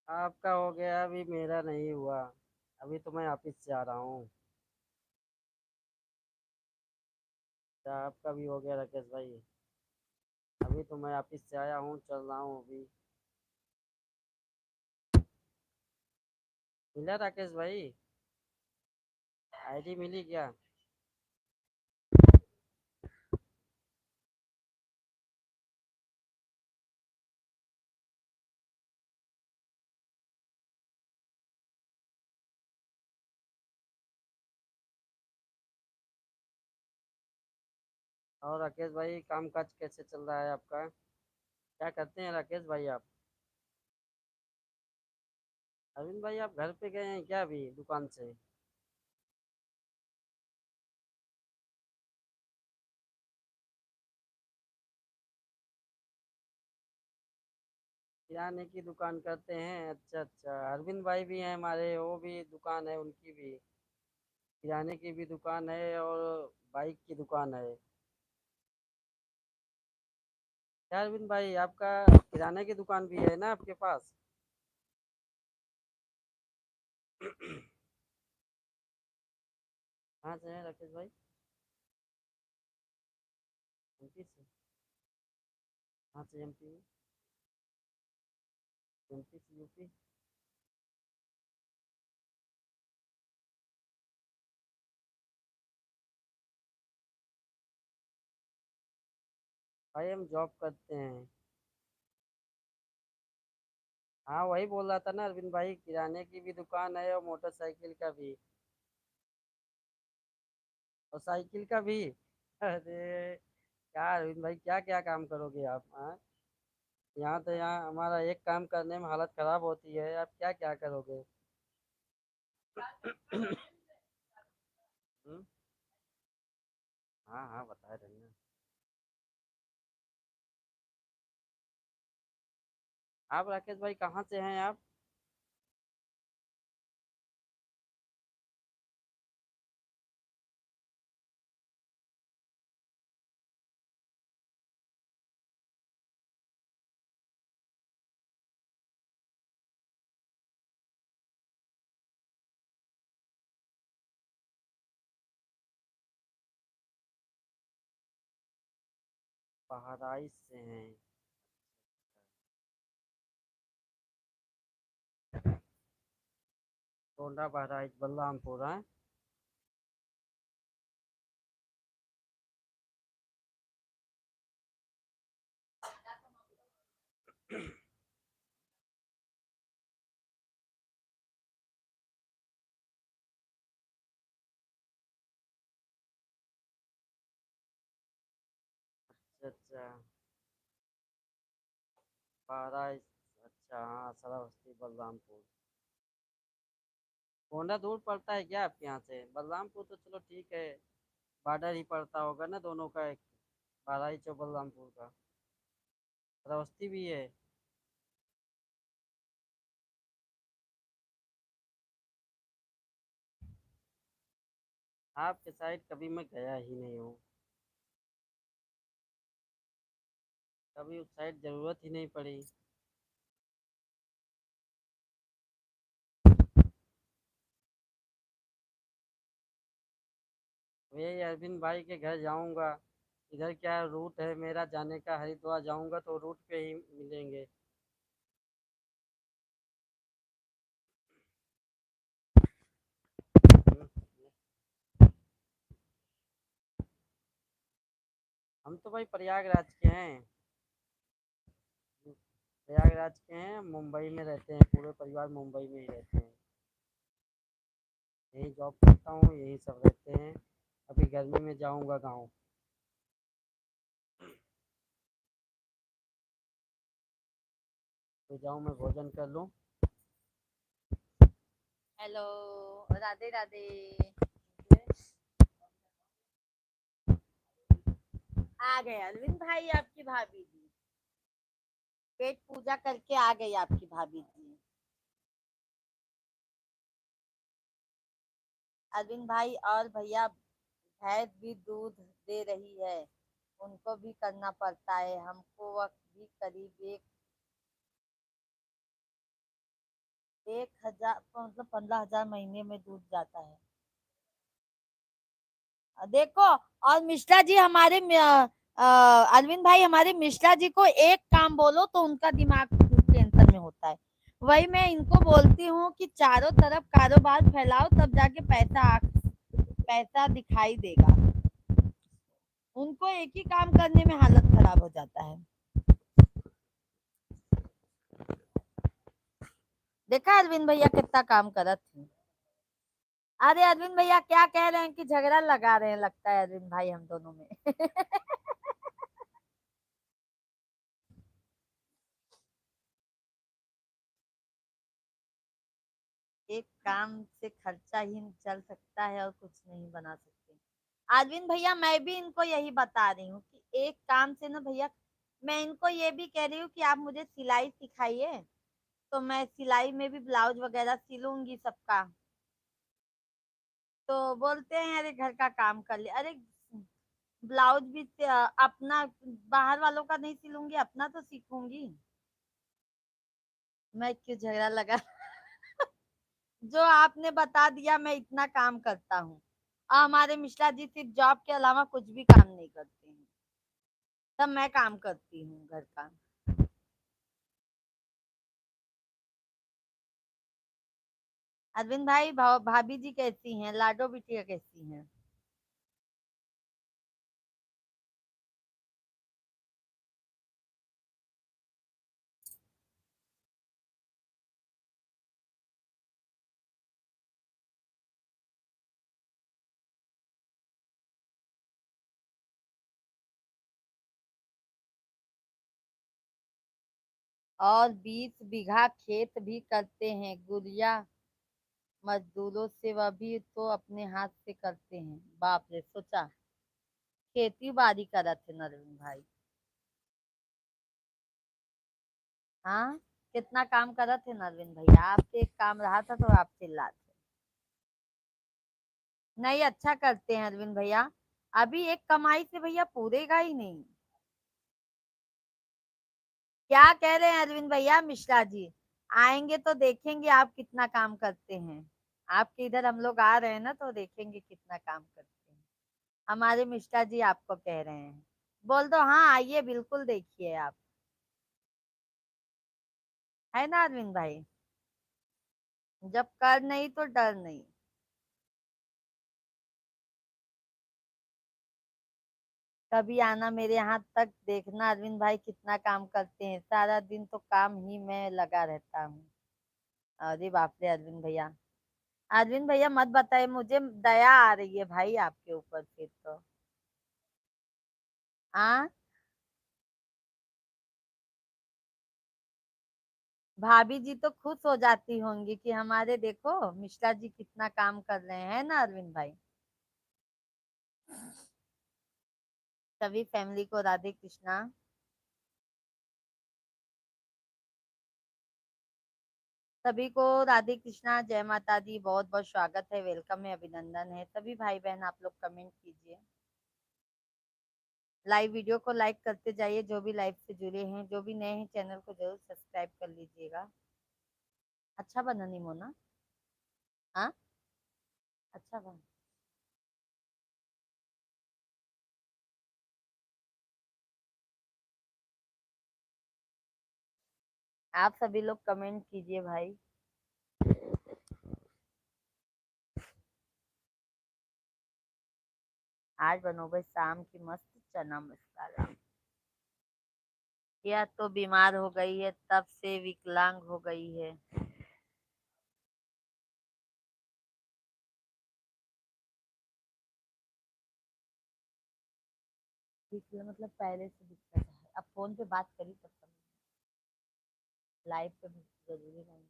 आपका हो गया, अभी मेरा नहीं हुआ। अभी तो मैं ऑफिस से आ रहा हूँ। क्या आपका भी हो गया राकेश भाई? अभी तो मैं ऑफिस से आया हूँ, चल रहा हूँ अभी। मिला राकेश भाई? आईडी मिली क्या? और राकेश भाई, काम काज कैसे चल रहा है आपका? क्या करते हैं राकेश भाई आप? अरविंद भाई, आप घर पे गए हैं क्या अभी दुकान से? किराने की दुकान करते हैं, अच्छा अच्छा। अरविंद भाई भी हैं हमारे, वो भी दुकान है उनकी भी। किराने की भी दुकान है और बाइक की दुकान है। क्या अरविंद भाई, आपका किराने की दुकान भी है ना आपके पास? कहाँ से है राकेश भाई? एमपी से? कहाँ से एमपी में? एमपी से यूपी? भाई हम जॉब करते हैं। हाँ, वही बोल रहा था ना अरविंद भाई, किराने की भी दुकान है और मोटरसाइकिल का भी। और साइकिल का भी। अरे क्या अरविंद भाई, क्या क्या काम करोगे आप? हाँ, यहाँ तो यहाँ हमारा एक काम करने में हालत खराब होती है, आप क्या क्या करोगे? हम्म? हाँ हाँ, बता रहे हैं। आप राकेश भाई कहाँ से हैं आप? बहराइच से हैं? गोंडा बहराइच बलरामपुर है। अच्छा अच्छा। बहराइच। अच्छा हाँ, श्रावस्ती बलरामपुर। गोंडा दूर पड़ता है क्या आपके यहाँ से? बलरामपुर तो चलो ठीक है, बॉर्डर ही पड़ता होगा ना दोनों का, एक बहराइच और बलरामपुर का। श्रावस्ती भी है? आपके साइड कभी मैं गया ही नहीं हूँ। कभी उस साइड जरूरत ही नहीं पड़ी। यही अरविंद भाई के घर जाऊंगा। इधर क्या रूट है मेरा जाने का, हरिद्वार जाऊंगा तो रूट पे ही मिलेंगे। हम्म, हम तो भाई प्रयागराज के हैं। प्रयागराज के हैं, मुंबई में रहते हैं, पूरे परिवार मुंबई में ही रहते हैं। यही जॉब करता हूँ, यही सब रहते हैं। अभी गर्मी में जाऊंगा गाँव। तो जाऊँ मैं भोजन कर लूँ। हेलो, राधे राधे। आ गए अरविंद भाई आपकी भाभी जी, पेट पूजा करके आ गई आपकी भाभी जी। अरविंद भाई और भैया, भैंस भी दूध दे रही है, उनको भी करना पड़ता है, हमको वक्त भी करीब 1,000 मतलब 15,000 महीने में दूध जाता है। देखो, और मिश्रा जी हमारे अरविंद भाई हमारे मिश्रा जी को एक काम बोलो तो उनका दिमाग टेंशन में होता है। वही मैं इनको बोलती हूँ कि चारों तरफ कारोबार फैलाओ, तब जाके पैसा दिखाई देगा। उनको एक ही काम करने में हालत खराब हो जाता है। देखा अरविंद भैया कितना काम करत थे। अरे अरविंद भैया क्या कह रहे हैं कि झगड़ा लगा रहे हैं, लगता है अरविंद भाई हम दोनों में। एक काम से खर्चा ही चल सकता है और कुछ नहीं बना सकते। अरविंद भैया मैं भी इनको यही बता रही हूँ कि एक काम से ना भैया, मैं इनको ये भी कह रही हूँ कि आप मुझे सिलाई सिखाइए, तो मैं सिलाई में भी ब्लाउज वगैरह सिलूंगी सबका। तो बोलते हैं अरे घर का काम कर ले। अरे ब्लाउज भी अपना, बाहर वालों का नहीं सिलूंगी, अपना तो सीखूंगी। मैं क्यों झगड़ा लगा। जो आपने बता दिया मैं इतना काम करता हूँ, और हमारे मिश्रा जी सिर्फ जॉब के अलावा कुछ भी काम नहीं करते हैं, सब मैं काम करती हूँ घर का। अरविंद भाई भाभी जी कैसी हैं, लाडो बिटिया कैसी हैं? और 20 बीघा खेत भी करते हैं गुड़िया, मजदूरों से, वह भी तो अपने हाथ से करते हैं। बाप रे, सोचा खेती बाड़ी करत थे नरविंद भाई। हाँ, कितना काम करत थे नरविंद भैया, आपसे एक काम रहा था तो आप चिल्लाते। नहीं, अच्छा करते हैं अरविंद भैया। अभी एक कमाई से भैया पूरेगा ही नहीं। क्या कह रहे हैं अरविंद भैया? मिश्रा जी आएंगे तो देखेंगे आप कितना काम करते हैं। आपके इधर हम लोग आ रहे हैं ना, तो देखेंगे कितना काम करते हैं। हमारे मिश्रा जी आपको कह रहे हैं, बोल दो हाँ आइए, बिल्कुल देखिए आप। है ना अरविंद भाई? जब कर नहीं तो डर नहीं। कभी आना मेरे यहाँ तक, देखना अरविंद भाई कितना काम करते हैं, सारा दिन तो काम ही में लगा रहता हूँ। अरे बाप रे अरविंद भैया, अरविंद भैया मत बताइए, मुझे दया आ रही है भाई आपके ऊपर फिर तो। हाँ, भाभी जी तो खुश हो जाती होंगी कि हमारे देखो मिश्रा जी कितना काम कर रहे हैं ना अरविंद भाई। सभी फैमिली को राधे कृष्णा। सभी को राधे कृष्णा, जय माता दी, बहुत बहुत स्वागत है, वेलकम है, अभिनंदन है। सभी भाई बहन आप लोग कमेंट कीजिए, लाइव वीडियो को लाइक करते जाइए, जो भी लाइव से जुड़े हैं, जो भी नए हैं चैनल को जरूर सब्सक्राइब कर लीजिएगा। अच्छा बना नहीं मोना? हाँ, अच्छा बना। आप सभी लोग कमेंट कीजिए भाई। आज बनोगे शाम की मस्त चना मसाला। यह तो बीमार हो गई है, तब से विकलांग हो गई है। मतलब पहले से दिक्कत है, अब फोन पे बात करी तब समझ, लाइव पे भी जरूरी नहीं।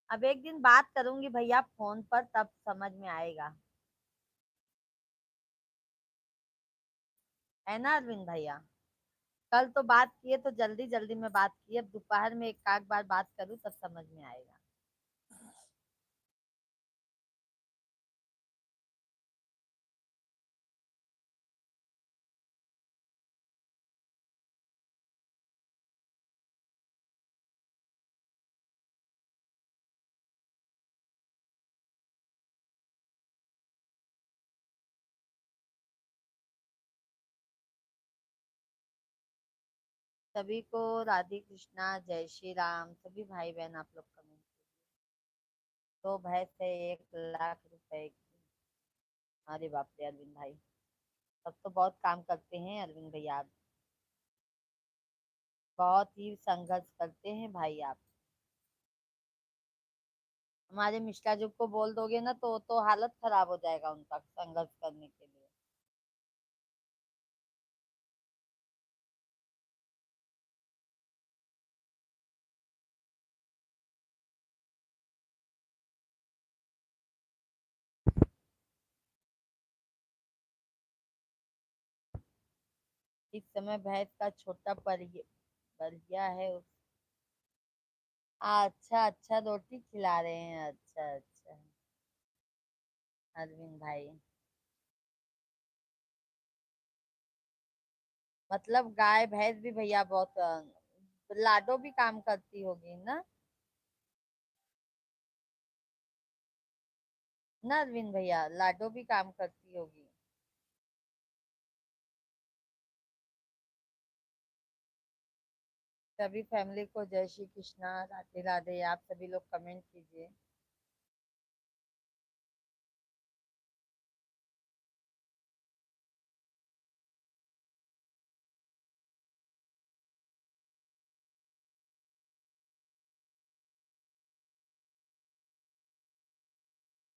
अब एक दिन बात करूंगी भैया फोन पर, तब समझ में आएगा, है ना अरविंद भैया। कल तो बात किए तो जल्दी जल्दी में बात की, अब दोपहर में एक आध बार बात करूँ तब समझ में आएगा। सभी को राधे कृष्णा, जय श्री राम। सभी भाई बहन आप लोग कमेंट, तो भैंस है 1 लाख रुपए की। अरे बाप रे अरविंद भाई, तब तो बहुत काम करते हैं अरविंद भैया आप, बहुत ही संघर्ष करते हैं भाई आप। हमारे मिश्रा जी को बोल दोगे ना तो हालत खराब हो जाएगा उनका संघर्ष करने के लिए। इस समय भैंस का छोटा परिया है अच्छा अच्छा, रोटी खिला रहे हैं, अच्छा अच्छा अरविंद भाई। मतलब गाय भैंस भी भैया बहुत लाडो भी काम करती होगी ना, ना अरविंद भैया, लाडो भी काम करती होगी। सभी फैमिली को जय श्री कृष्णा, राधे राधे। आप सभी लोग कमेंट कीजिए।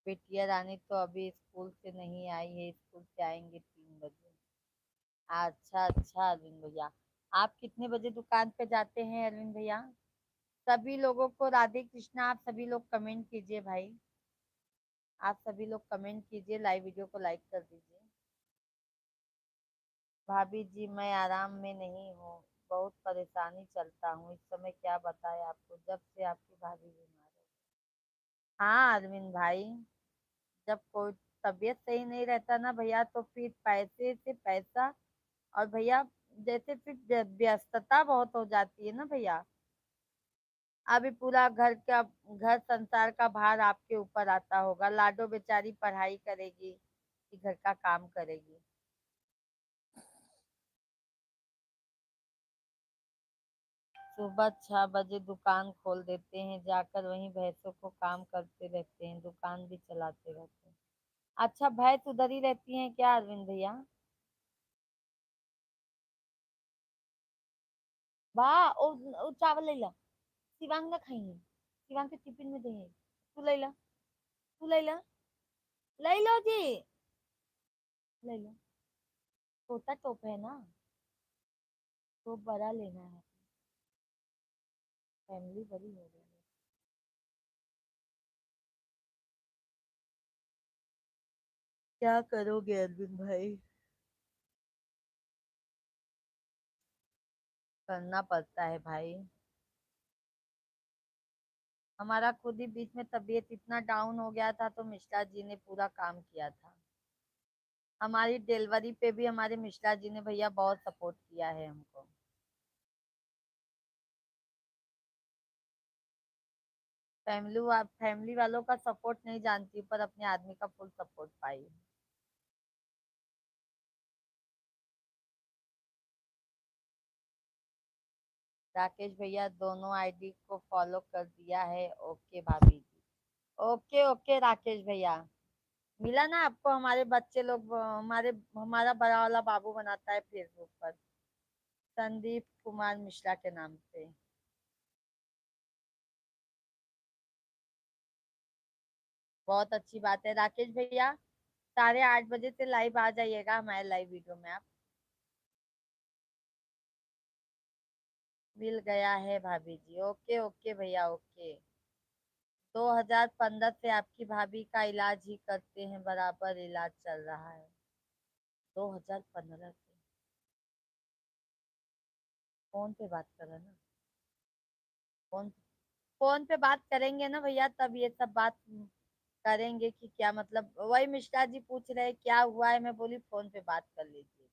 बिटिया रानी तो अभी स्कूल से नहीं आई है, स्कूल से आएंगे 3 बजे। अच्छा अच्छा अरविंद भैया, आप कितने बजे दुकान पे जाते हैं अरविंद भैया? सभी लोगों को राधे कृष्णा। आप सभी लोग कमेंट कीजिए भाई, आप सभी लोग कमेंट कीजिए, लाइव वीडियो को लाइक कर दीजिए। भाभी जी मैं आराम में नहीं हूँ, बहुत परेशानी चलता हूँ इस समय, क्या बताए आपको, जब से आपकी भाभी बीमार है। हाँ अरविंद भाई, जब कोई तबीयत सही नहीं रहता ना भैया, तो फिर पैसे से पैसा, और भैया जैसे फिर व्यस्तता बहुत हो जाती है ना भैया। अभी पूरा घर संसार का भार आपके ऊपर आता होगा, लाडो बेचारी पढ़ाई करेगी कि घर का काम करेगी। सुबह 6 बजे दुकान खोल देते हैं, जाकर वहीं भैंसों को काम करते रहते हैं, दुकान भी चलाते रहते हैं। अच्छा भैंस उधर ही रहती हैं क्या अरविंद भैया? वाह ओ चावल ले ला, शिवांग ना खाई है, शिवांग के टिफिन में दे, तू ले ला, तू ले ला, ले लो जी, ले लो। छोटा टोप है ना, तो बड़ा लेना है, फैमिली बड़ी हो गई है। क्या करोगे अरविंद भाई, करना पड़ता है भाई। हमारा खुद ही बीच में तबीयत इतना डाउन हो गया था, तो मिश्रा जी ने पूरा काम किया था। हमारी डिलीवरी पे भी हमारे मिश्रा जी ने भैया बहुत सपोर्ट किया है हमको। फैमिली वालों का सपोर्ट नहीं जानती, पर अपने आदमी का फुल सपोर्ट पाई। राकेश भैया दोनों आईडी को फॉलो कर दिया है। ओके भाभी जी। ओके ओके राकेश भैया। मिला ना आपको, हमारे बच्चे लोग हमारा बड़ा वाला बाबू बनाता है फेसबुक पर, संदीप कुमार मिश्रा के नाम से। बहुत अच्छी बात है राकेश भैया। 8:30 बजे से लाइव आ जाइएगा हमारे लाइव वीडियो में आप। मिल गया है भाभी जी। ओके ओके भैया ओके। 2015 से आपकी भाभी का इलाज ही करते हैं, बराबर इलाज चल रहा है। 2015 से। फोन पे बात कर रहे हैं ना। फोन फोन पे बात करेंगे ना भैया, तब ये सब बात करेंगे कि क्या मतलब। वही मिश्रा जी पूछ रहे हैं क्या हुआ है, मैं बोली फोन पे बात कर लीजिएगा।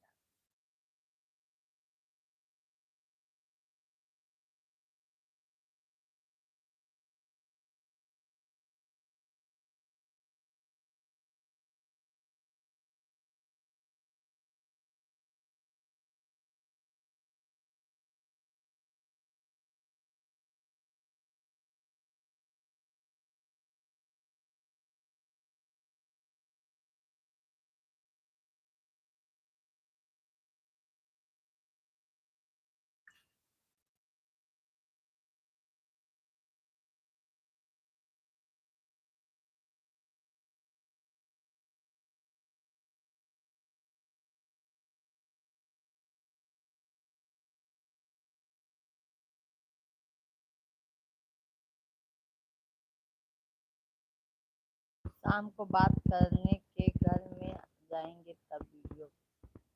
शाम को बात करने के घर में जाएंगे तब वीडियो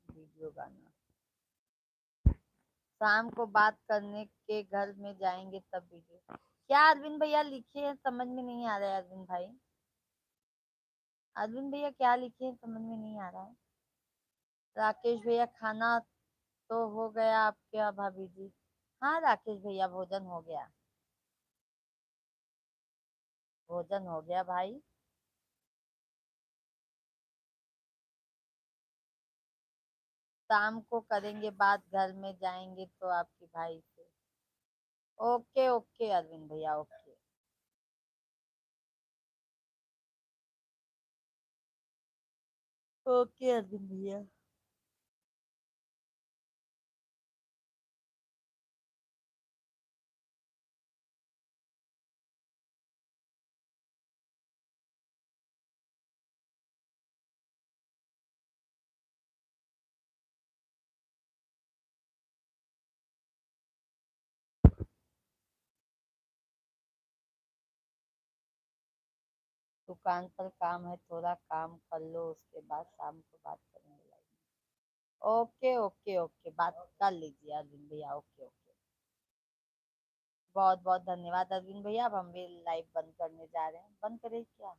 वीडियो गाना। शाम को बात करने के घर में जाएंगे तब वीडियो। क्या अरविंद भैया लिखे हैं समझ में नहीं आ रहा है अरविंद भाई। अरविंद भैया क्या लिखे हैं समझ में नहीं आ रहा है। राकेश भैया खाना तो हो गया आपके भाभी जी। हाँ राकेश भैया भोजन हो गया। भोजन हो गया भाई। शाम को करेंगे बात, घर में जाएंगे तो आपकी भाई से। ओके ओके अरविंद भैया ओके। ओके अरविंद भैया। दुकान पर काम है, थोड़ा काम कर लो, उसके बाद शाम को बात करेंगे। ओके ओके ओके बात कर लीजिए अरविंद भैया। Okay okay. बहुत बहुत धन्यवाद अरविंद भैया। अब हम भी लाइव बंद करने जा रहे हैं। बंद करें क्या?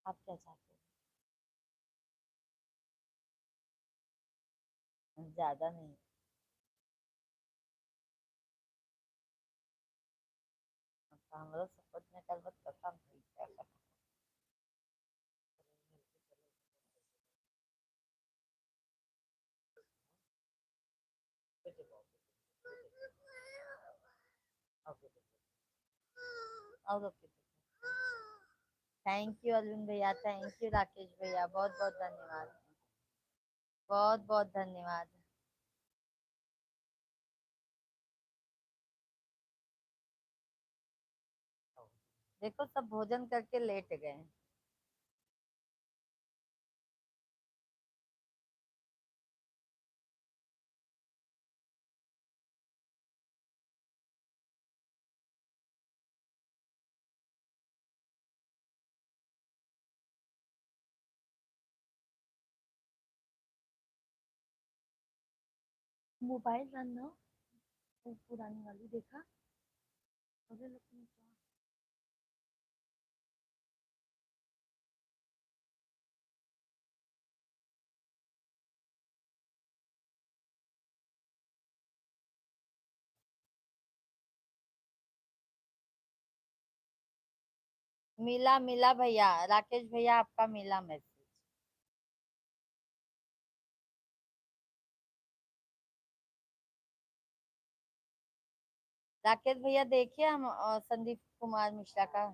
आप क्या चाहते हैं? ज्यादा नहीं। हमारा सपोर्ट में कर बस कसम ठीक है। और ओके। थैंक यू अरविंद भैया, थैंक यू राकेश भैया, बहुत बहुत धन्यवाद। बहुत बहुत धन्यवाद। देखो सब भोजन करके लेट गए। मोबाइल रन ना, वो पुरानी वाली देखा। अरे लेकिन मिला मिला भैया, राकेश भैया आपका मिला मैसेज। राकेश भैया देखिए हम संदीप कुमार मिश्रा का।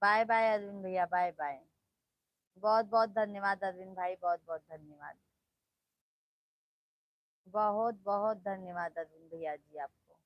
बाय बाय अरविंद भैया, बाय बाय। बहुत बहुत धन्यवाद अरविंद भाई, बहुत बहुत धन्यवाद। बहुत बहुत धन्यवाद अरविंद भैया जी आपको।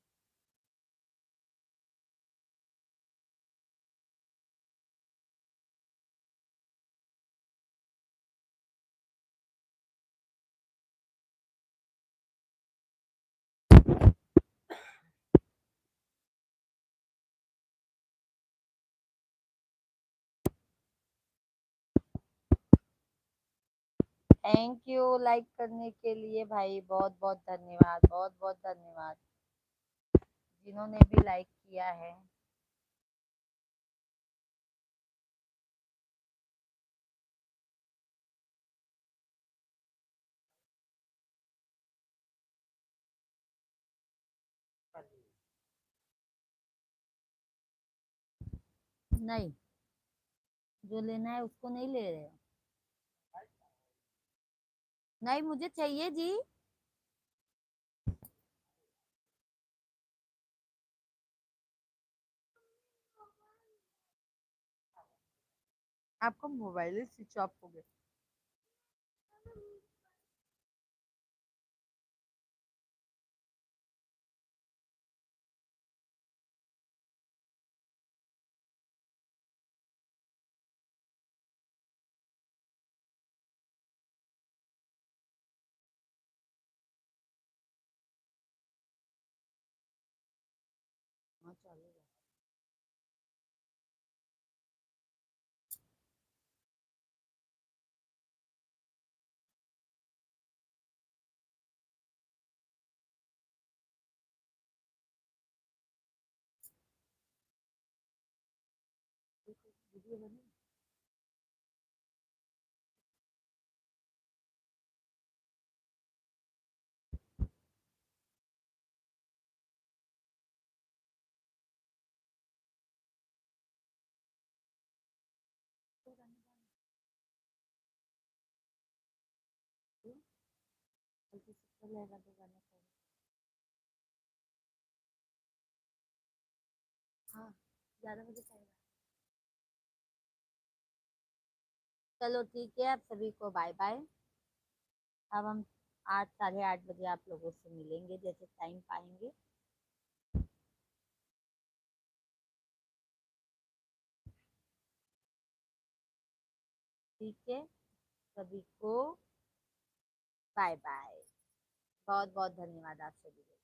थैंक यू लाइक करने के लिए भाई, बहुत बहुत धन्यवाद, बहुत बहुत धन्यवाद जिन्होंने भी लाइक किया है। नहीं, जो लेना है उसको नहीं ले रहे हो? नहीं, मुझे चाहिए जी। आपका मोबाइल ही स्विच ऑफ हो गया। हाँ, चलेगा। वीडियो बनी। जल्दी से कर लेगा तो गाना चाहिए। हाँ, 11 बजे चाहिए। चलो ठीक है, आप सभी को बाय बाय। अब हम 8 साढ़े 8 बजे आप लोगों से मिलेंगे जैसे टाइम पाएंगे। ठीक है, सभी को बाय बाय। बहुत बहुत धन्यवाद आप सभी को।